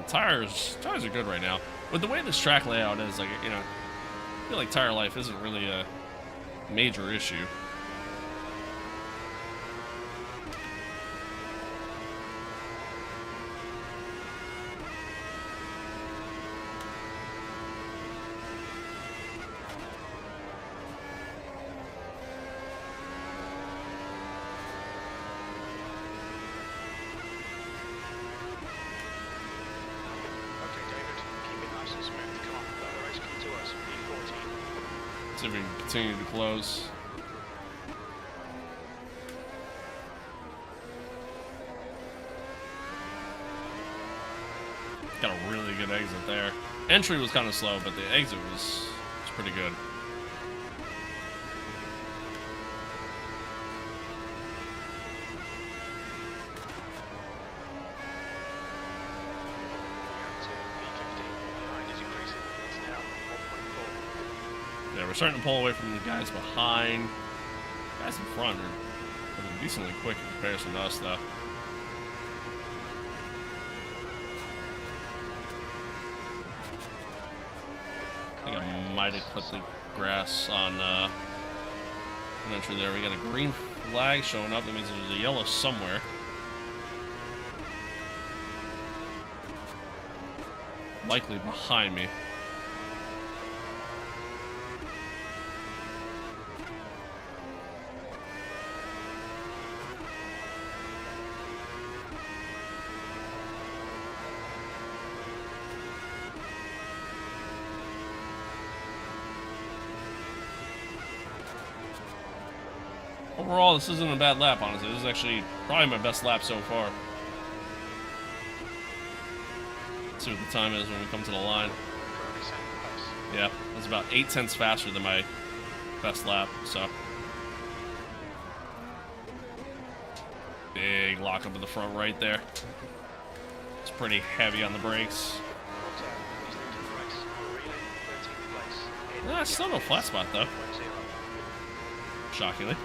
Tires are good right now. With the way this track layout is, like, you know, I feel like tire life isn't really a major issue. See if we can continue to close. Got a really good exit there. Entry was kind of slow, but the exit was pretty good. Yeah, we're starting to pull away from the guys behind. Guys in front are decently quick in comparison to us, though. I think I might have clipped the grass on an entry there. We got a green flag showing up. That means there's a yellow somewhere. Likely behind me. Overall, this isn't a bad lap, honestly. This is actually probably my best lap so far. Let's see what the time is when we come to the line. Yeah, that's about 0.8 faster than my best lap, so. Big lock up in the front right there. It's pretty heavy on the brakes. Still no flat spot, though. Shockingly.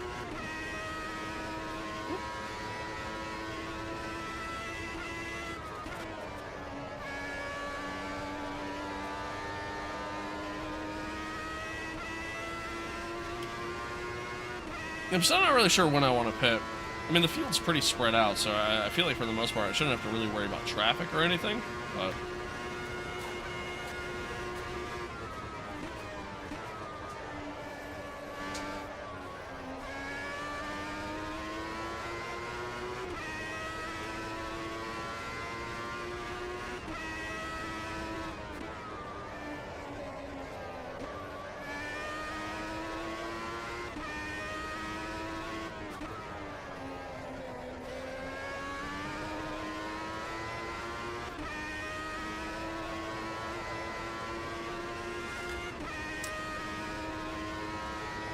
I'm still not really sure when I want to pit. I mean, the field's pretty spread out, so I feel like for the most part I shouldn't have to really worry about traffic or anything, but...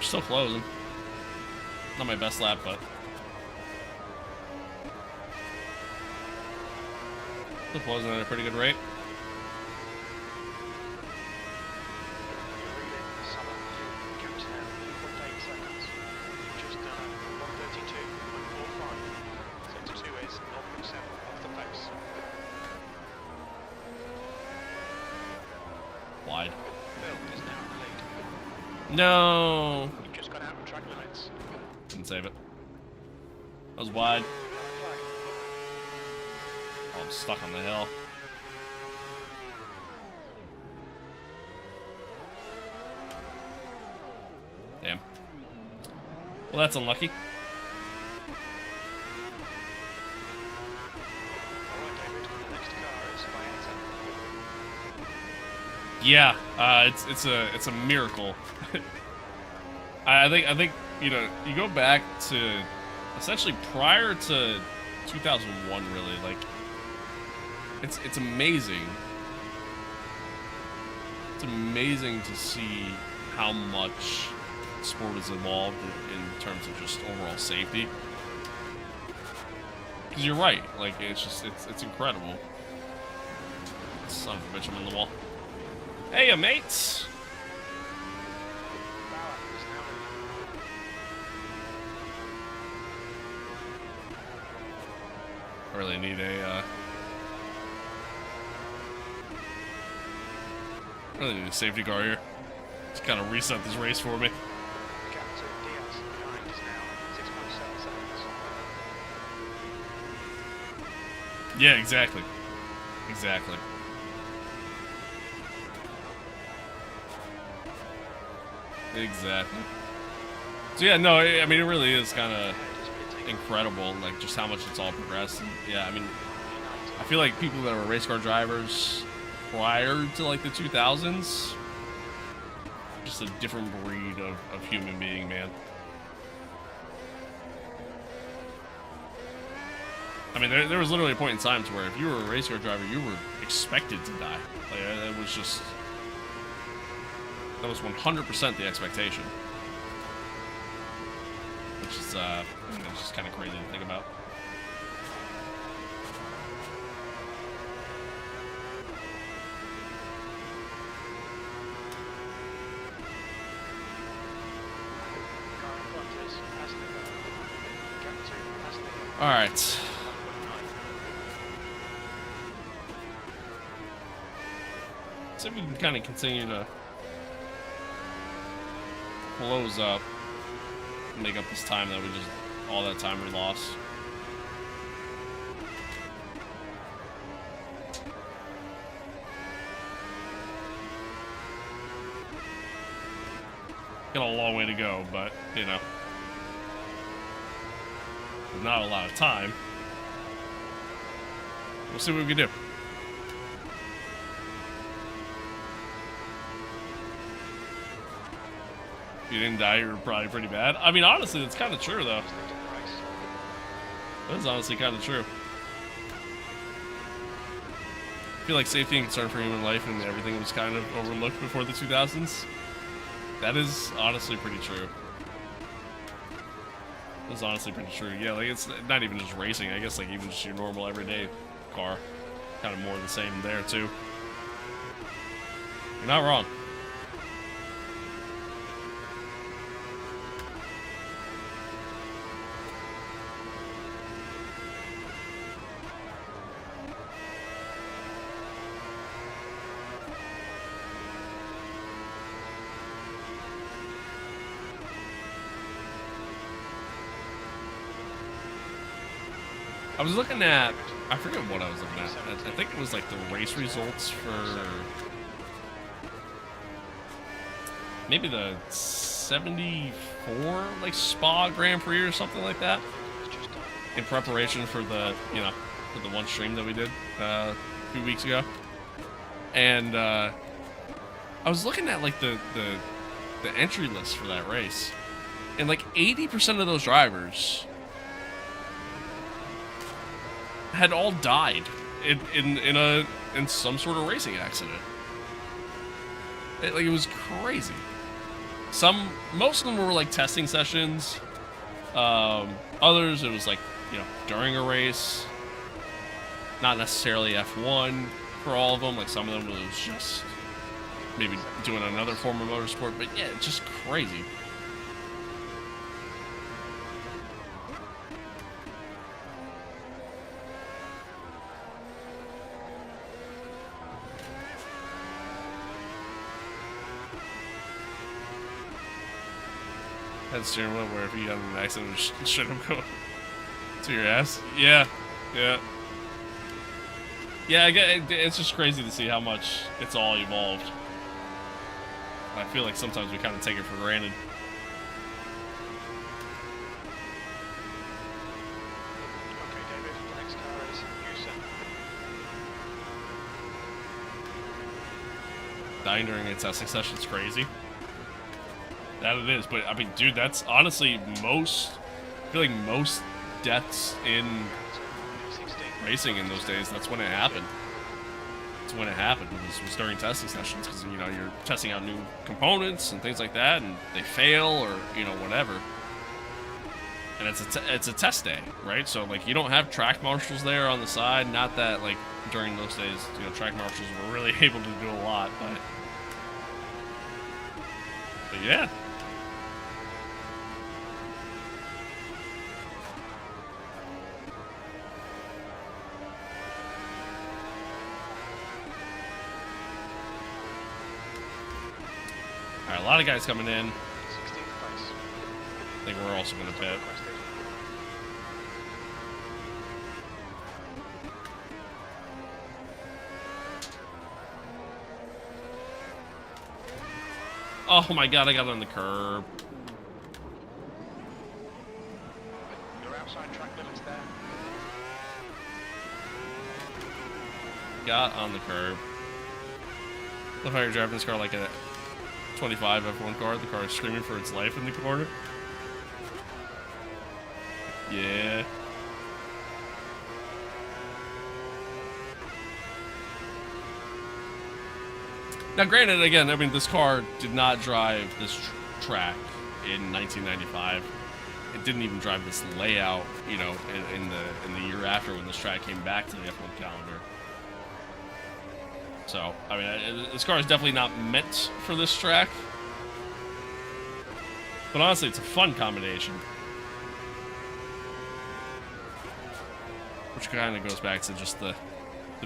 Still closing. Not my best lap, but still closing at a pretty good rate. Wide. No. You've just got out of track limits. Didn't save it. That was wide. Oh, I'm stuck on the hill. Damn. Well, that's unlucky. Yeah, it's a miracle. I think you know, you go back to essentially prior to 2001, really, like it's amazing. It's amazing to see how much sport has evolved in terms of just overall safety. Because you're right, like it's incredible. Son of a bitch, I'm in the wall. Hey, mates! I really need a safety car here to kind of reset this race for me. Yeah, exactly. Exactly. Exactly. So yeah, no, I mean, it really is kind of incredible, like, just how much it's all progressed. And yeah, I mean, I feel like people that were race car drivers prior to, like, the 2000s, just a different breed of human being, man. I mean, there was literally a point in time to where if you were a race car driver, you were expected to die. Like, it was just... That was 100% the expectation. Which is, I mean, it's just kind of crazy to think about. Alright. So we can kind of continue to close up, make up this time that we just, all that time we lost. Got a long way to go, but, you know, with not a lot of time. We'll see what we can do. If you didn't die, you're probably pretty bad. I mean, honestly, that's kind of true, though. That is honestly kind of true. I feel like safety and concern for human life and everything was kind of overlooked before the 2000s. That is honestly pretty true. That's honestly pretty true. Yeah, like, it's not even just racing. I guess, like, even just your normal everyday car. Kind of more the same there, too. You're not wrong. I was looking at, I forget what I was looking at. I think it was like the race results for maybe the 74 like Spa Grand Prix or something like that, in preparation for the, you know, for the one stream that we did a few weeks ago. And I was looking at like the entry list for that race, and like 80% of those drivers had all died in some sort of racing accident. It was crazy. Most of them were like testing sessions. Others, it was like, you know, during a race. Not necessarily F1 for all of them. Like some of them was just maybe doing another form of motorsport. But yeah, it's just crazy. That steering wheel where if you got in an accident, just straight up go to your ass. Yeah, yeah. Yeah, it's just crazy to see how much it's all evolved. I feel like sometimes we kind of take it for granted. Okay, David, the next car is Houston. Dying during a testing session is crazy. That it is, but I mean, dude, that's honestly I feel like most deaths in racing in those days, that's when it happened. That's when it happened, was during testing sessions, because, you know, you're testing out new components and things like that, and they fail, or, you know, whatever. And it's a test day, right? So, like, you don't have track marshals there on the side. Not that, like, during those days, you know, track marshals were really able to do a lot, but yeah. Alright, a lot of guys coming in. 16th place. I think we're also going to pit. Oh my god, I got on the curb. You're outside track limits there. Got on the curb. Love how you're driving this car like a 25 F1 car. The car is screaming for its life in the corner. Yeah. Now, granted, again, I mean, this car did not drive this track in 1995. It didn't even drive this layout, you know, in the year after when this track came back to the F1 calendar. So, I mean, this car is definitely not meant for this track. But honestly, it's a fun combination. Which kind of goes back to just the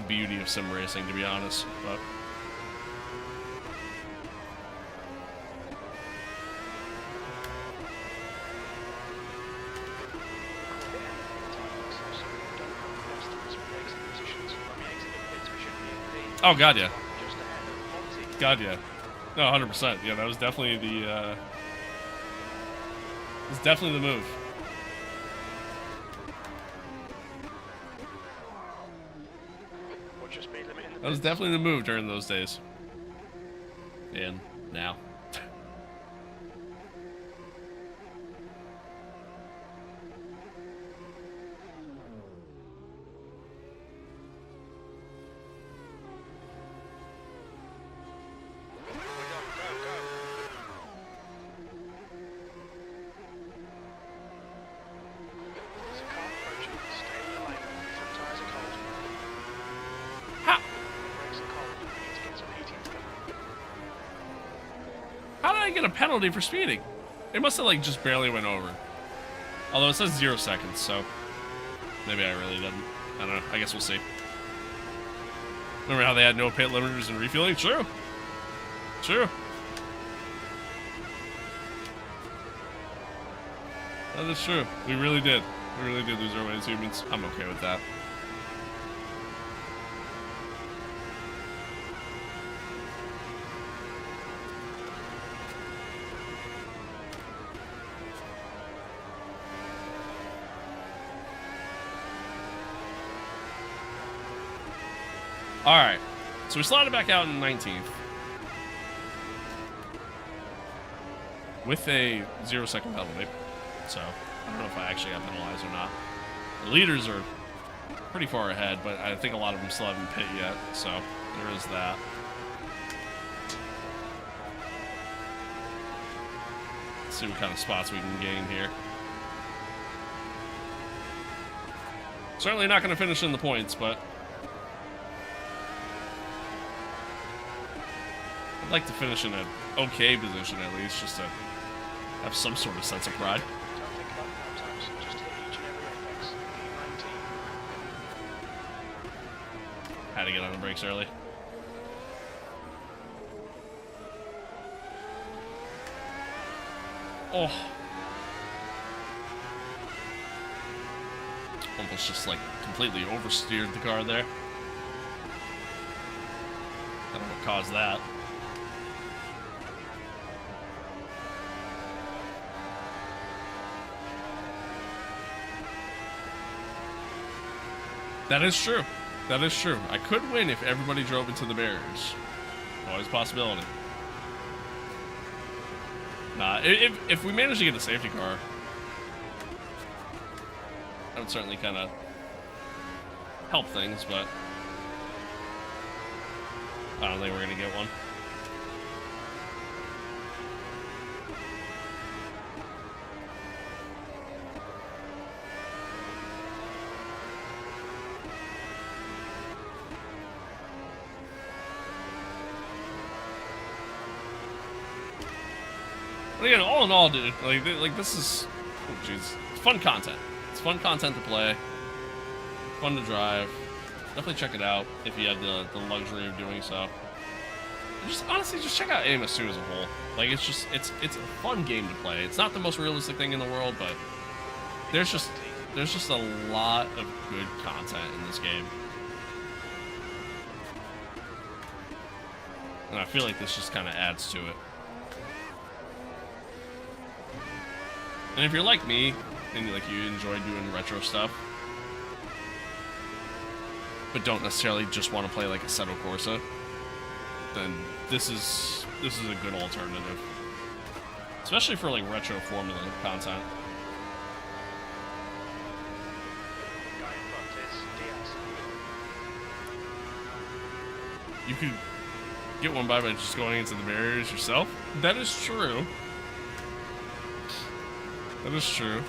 beauty of sim racing, to be honest. But oh god, yeah. God, yeah. No, 100%. Yeah, that was definitely the. It's definitely the move. What's your speed limit in the That was definitely the move during those days. And now. Get a penalty for speeding. It must have like just barely went over. Although it says 0 seconds, so maybe I really didn't. I don't know. I guess we'll see. Remember how they had no pit limiters and refueling? True. True. That is true. We really did. We really did lose our way as humans. I'm okay with that. Alright. So we slotted back out in 19th. With a 0-second penalty. So, I don't know if I actually got penalized or not. The leaders are pretty far ahead, but I think a lot of them still haven't pit yet. So, there is that. Let's see what kind of spots we can gain here. Certainly not going to finish in the points, but I'd like to finish in an okay position at least, just to have some sort of sense of pride. Don't think about lap times, just hit each and every apex. P19. Had to get on the brakes early. Oh. Almost just like completely oversteered the car there. I don't know what caused that. That is true. That is true. I could win if everybody drove into the barriers. Always a possibility. Nah, if we manage to get a safety car, that would certainly kind of help things, but I don't think we're going to get one. But again, all in all, dude, like this is, oh, jeez, it's fun content. It's fun content to play, fun to drive. Definitely check it out if you have the luxury of doing so. Just honestly, just check out AMS2 as a whole. Like it's a fun game to play. It's not the most realistic thing in the world, but there's just a lot of good content in this game. And I feel like this just kind of adds to it. And if you're like me, and like you enjoy doing retro stuff, but don't necessarily just want to play like Assetto Corsa, then this is a good alternative. Especially for like retro Formula content. Guy in front is DS. You could get one by just going into the barriers yourself. That is true. That is true.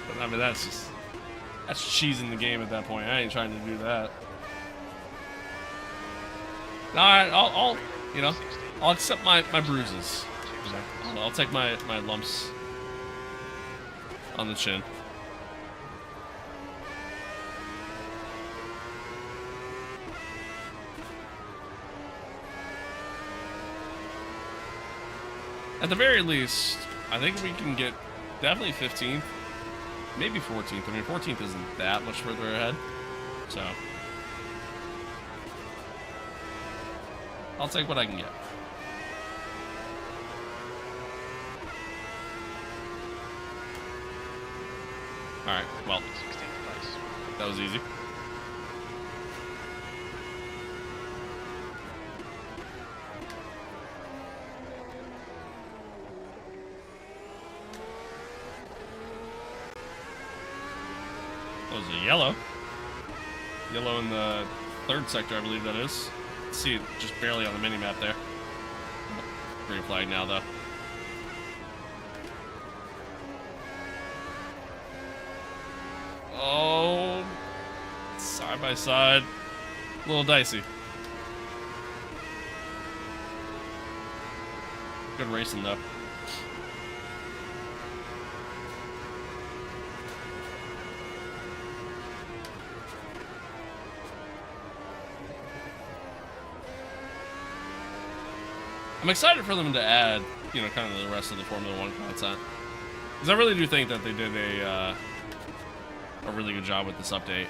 But I mean, that's cheesing the game at that point. I ain't trying to do that. Alright, I'll you know, I'll accept my bruises. You know, I'll take my lumps on the chin. At the very least, I think we can get definitely 15th, maybe 14th. I mean, 14th isn't that much further ahead, so I'll take what I can get. Alright, well, 16th place. that was easy. That was a yellow. Yellow in the third sector, I believe that is. See it just barely on the mini-map there. Green flag now, though. Oh, side by side. A little dicey. Good racing, though. I'm excited for them to add, you know, kind of the rest of the Formula 1 content. Because I really do think that they did a really good job with this update.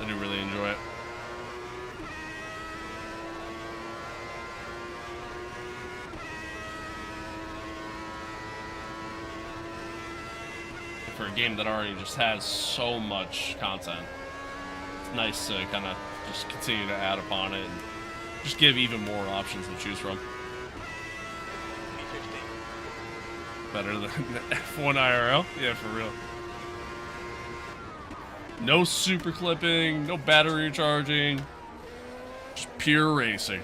I do really enjoy it. For a game that already just has so much content, it's nice to kind of just continue to add upon it and just give even more options to choose from. Better than F1 IRL? Yeah, for real. No super clipping, no battery charging, just pure racing.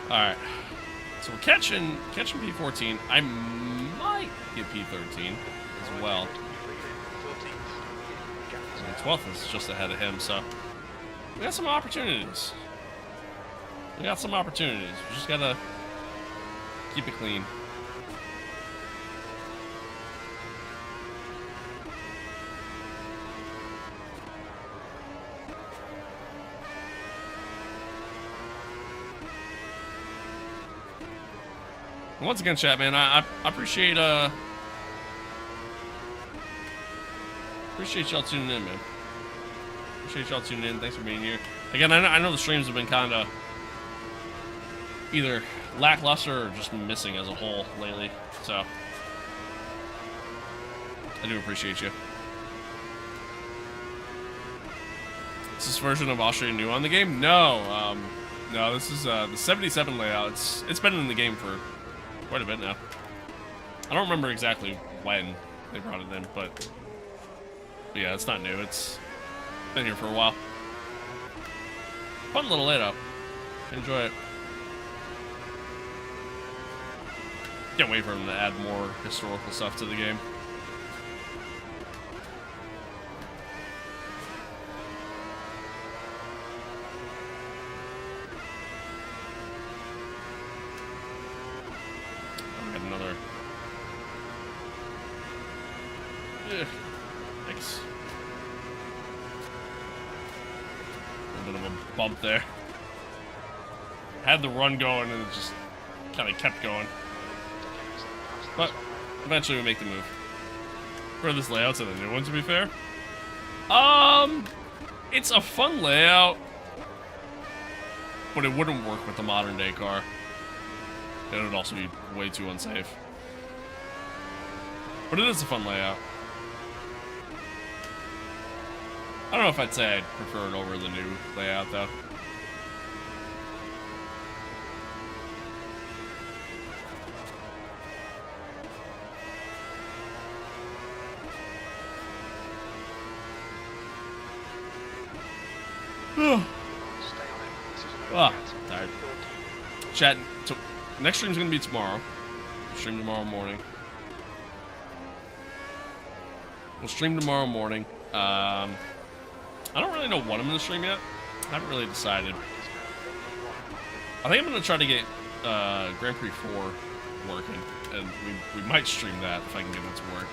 Alright, so we're catching P14. I might get P13 as well. The 12th is just ahead of him, so we got some opportunities. We just gotta keep it clean. Once again, chat, man, I appreciate y'all tuning in, man. Appreciate y'all tuning in. Thanks for being here. Again, I know the streams have been kind of either lackluster or just missing as a whole lately, so I do appreciate you. Is this version of Austria new on the game? No, no, this is the 77 layout. It's been in the game for quite a bit now. I don't remember exactly when they brought it in, but yeah, it's not new. It's been here for a while. Fun little layout. Enjoy it. Can't wait for them to add more historical stuff to the game. Thanks. A bit of a bump there. Had the run going and it just kind of kept going. But eventually we make the move. For this layout to the new one, to be fair. It's a fun layout, but it wouldn't work with the modern day car. It would also be way too unsafe. But it is a fun layout. I don't know if I'd say I'd prefer it over the new layout, though. Tired. Chat, next stream's gonna be tomorrow. We'll stream tomorrow morning. I don't really know what I'm going to stream yet. I haven't really decided. I think I'm going to try to get Grand Prix 4 working, and we might stream that if I can get it to work.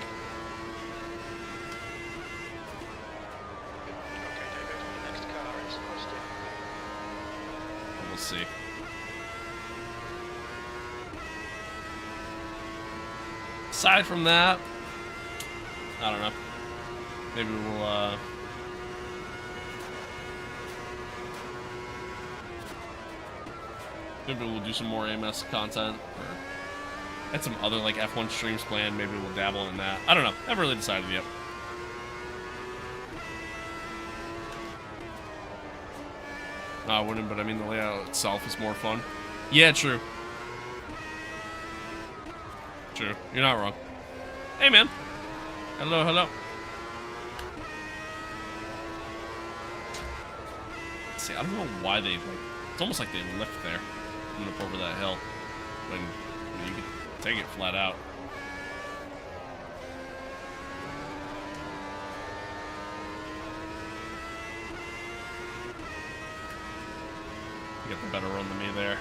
We'll see. Aside from that, I don't know. Maybe we'll maybe we'll do some more AMS content, or had some other like F1 streams planned. Maybe we'll dabble in that. I don't know. Haven't really decided yet. No, I wouldn't, but I mean the layout itself is more fun. Yeah, true. True. You're not wrong. Hey, man. Hello, hello. See, I don't know why they, like, it's almost like they lift there. Up over that hill when you can take it flat out. Get the better run than me there.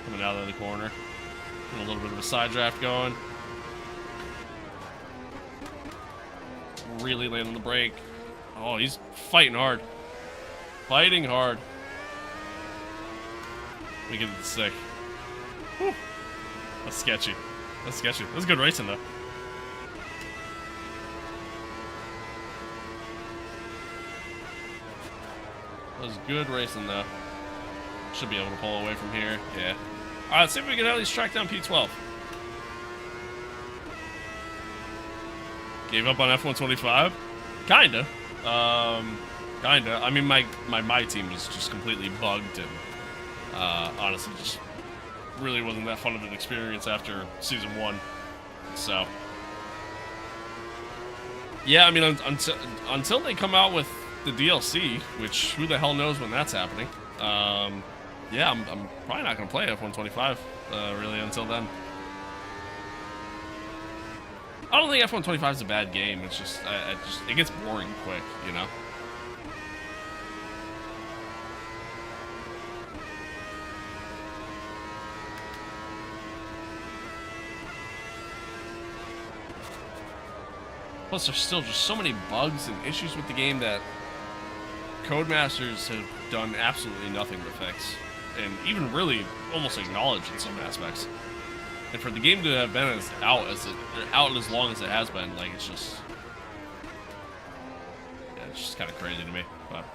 Coming out of the corner. And a little bit of a side draft going. Really landing the brake. Oh, he's fighting hard. Fighting hard. Let me get it sick. Whew. That's sketchy. That's sketchy. That was good racing, though. That was good racing, though. Should be able to pull away from here. Yeah. Alright, let's see if we can at least track down P12. Gave up on F125? Kinda. Kinda. I mean, my team was just completely bugged and honestly just really wasn't that fun of an experience after Season 1. So. Yeah, I mean, until they come out with the DLC, which who the hell knows when that's happening. Yeah, I'm probably not going to play F125 really until then. I don't think F125 is a bad game. It's just, it gets boring quick, you know? Plus, there's still just so many bugs and issues with the game that Codemasters have done absolutely nothing to fix. And even really almost acknowledged in some aspects. And for the game to have been out as long as it has been, like, it's just... Yeah, it's just kind of crazy to me, but...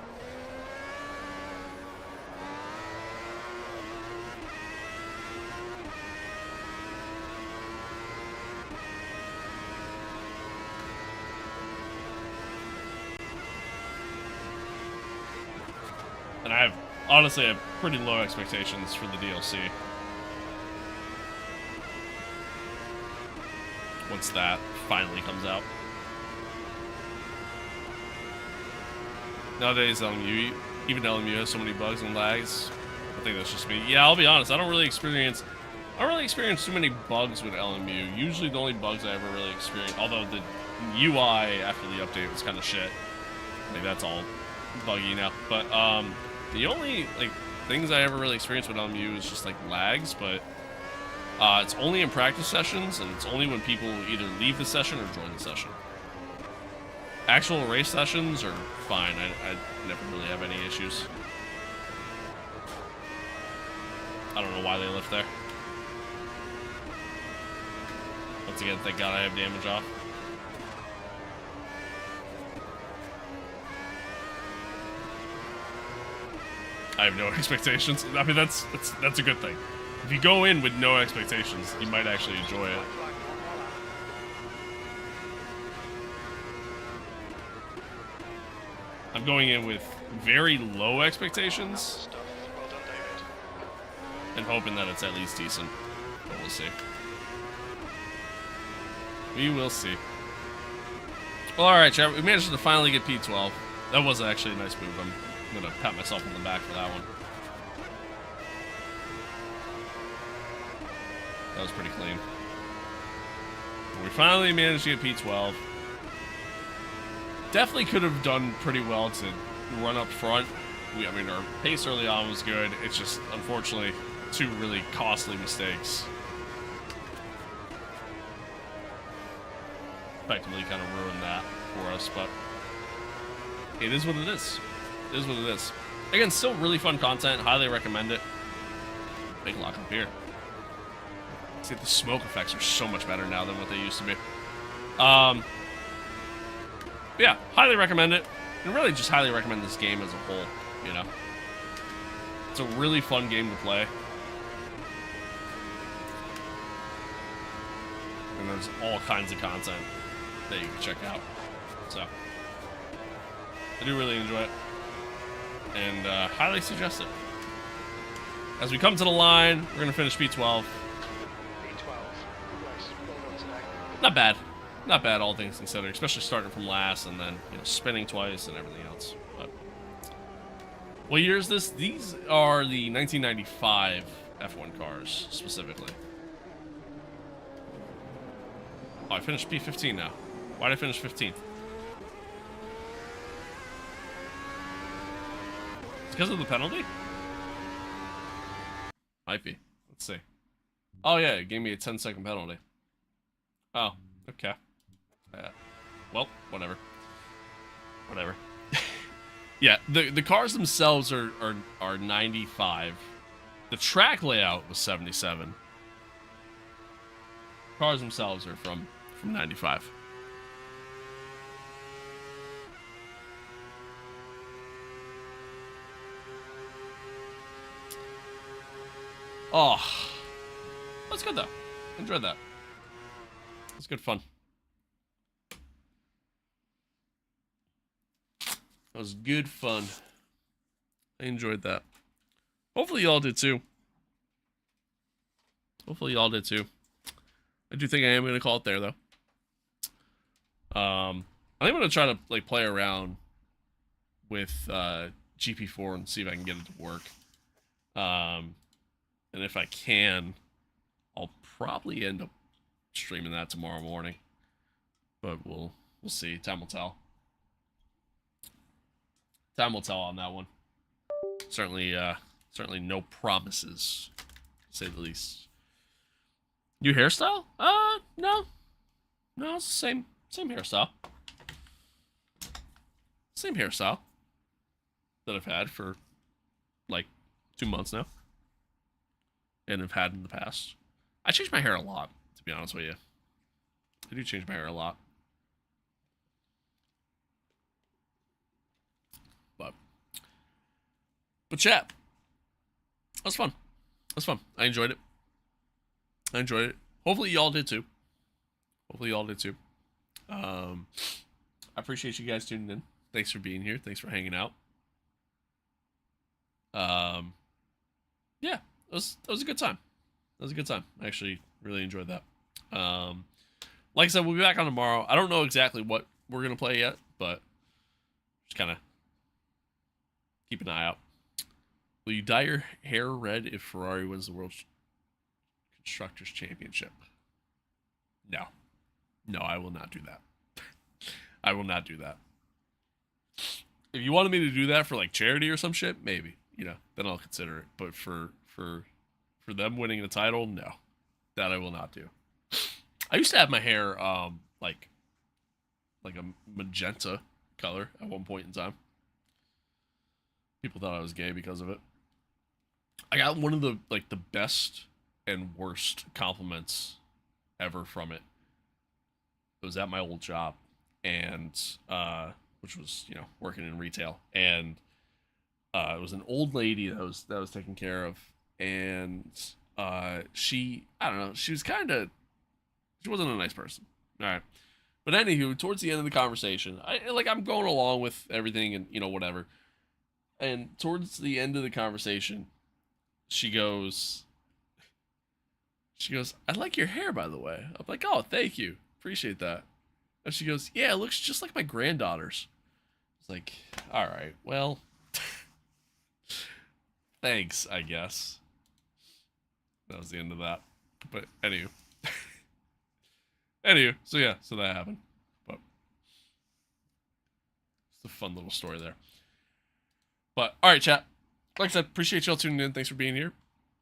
And I have, honestly, I have pretty low expectations for the DLC. Once that finally comes out. Nowadays, even LMU has so many bugs and lags. I think that's just me. Yeah, I'll be honest, I don't really experience too many bugs with LMU. Usually the only bugs I ever really experience, although the UI after the update was kind of shit. Like, that's all buggy now. But, the only, like, things I ever really experienced with LMU is just, like, lags, but it's only in practice sessions, and it's only when people either leave the session or join the session. Actual race sessions are fine. I never really have any issues. I don't know why they left there. Once again, thank God I have damage off. I have no expectations. I mean, that's a good thing. If you go in with no expectations, you might actually enjoy it. I'm going in with very low expectations and hoping that it's at least decent, but we'll see. We will see. Well, alright, chat. We managed to finally get P12. That was actually a nice move. I'm going to pat myself on the back for that one. That was pretty clean. We finally managed to get P12. Definitely could have done pretty well to run up front. I mean, our pace early on was good. It's just, unfortunately, two really costly mistakes. Effectively kind of ruined that for us, but it is what it is. It is what it is. Again, still really fun content. Highly recommend it. Big lock up here. See, the smoke effects are so much better now than what they used to be. Yeah, highly recommend it. And really just highly recommend this game as a whole, you know. It's a really fun game to play. And there's all kinds of content that you can check out. So, I do really enjoy it. And highly suggest it. As we come to the line, we're going to finish P12. Not bad. Not bad, all things considered, especially starting from last and then, you know, spinning twice and everything else. But what year is this? These are the 1995 F1 cars, specifically. Oh, I finished P15 now. Why did I finish 15th? It's because of the penalty? Might be. Let's see. Oh, yeah, it gave me a 10-second penalty. Oh, okay. Well, whatever. Whatever. Yeah, the cars themselves are 95. The track layout was 77. Cars themselves are from 95. Oh, that's good though. Enjoyed that. It's good fun. That was good fun. I enjoyed that. Hopefully y'all did too. Hopefully y'all did too. I do think I am gonna call it there though. I think I'm gonna try to like play around with GP4 and see if I can get it to work. And if I can, I'll probably end up streaming that tomorrow morning. But we'll see. Time will tell. Time will tell on that one. Certainly no promises, to say the least. New hairstyle? No. No, it's the same hairstyle. Same hairstyle that I've had for like 2 months now. And have had in the past. I change my hair a lot, to be honest with you. I do change my hair a lot. But chat. That was fun. That was fun. I enjoyed it. Hopefully y'all did too. I appreciate you guys tuning in. Thanks for being here. Thanks for hanging out. Yeah, that was a good time. I actually really enjoyed that. Like I said, we'll be back on tomorrow. I don't know exactly what we're gonna play yet, but just kind of keep an eye out. Will you dye your hair red if Ferrari wins the World Constructors Championship? No, I will not do that. I will not do that. If you wanted me to do that for like charity or some shit, maybe, then I'll consider it. But for them winning the title, no, that I will not do. I used to have my hair like a magenta color at one point in time. People thought I was gay because of it. I got one of the best and worst compliments ever from it. It was at my old job, and which was working in retail, and it was an old lady that was taken care of, and she wasn't a nice person. All right, but anywho, towards the end of the conversation, I'm going along with everything and whatever, and towards the end of the conversation, she goes, I like your hair, by the way. I'm like, oh, thank you. Appreciate that. And she goes, yeah, it looks just like my granddaughter's. It's like, all right, well, thanks, I guess. That was the end of that. But anywho. So yeah, so that happened. But it's a fun little story there. But, all right, chat. Like I said, appreciate y'all tuning in. Thanks for being here.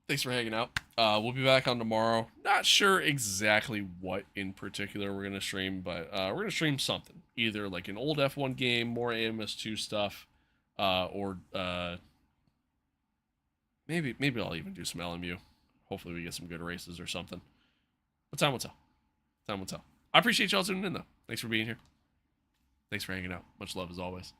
Thanks for hanging out. We'll be back on tomorrow. Not sure exactly what in particular we're going to stream, but we're going to stream something. Either like an old F1 game, more AMS2 stuff, or maybe I'll even do some LMU. Hopefully we get some good races or something. But time will tell. I appreciate y'all tuning in, though. Thanks for being here. Thanks for hanging out. Much love as always.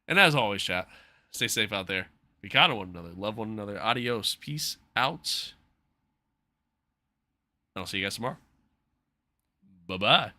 And as always, chat, stay safe out there. Be kind to one another. Love one another. Adios. Peace out. And I'll see you guys tomorrow. Bye-bye.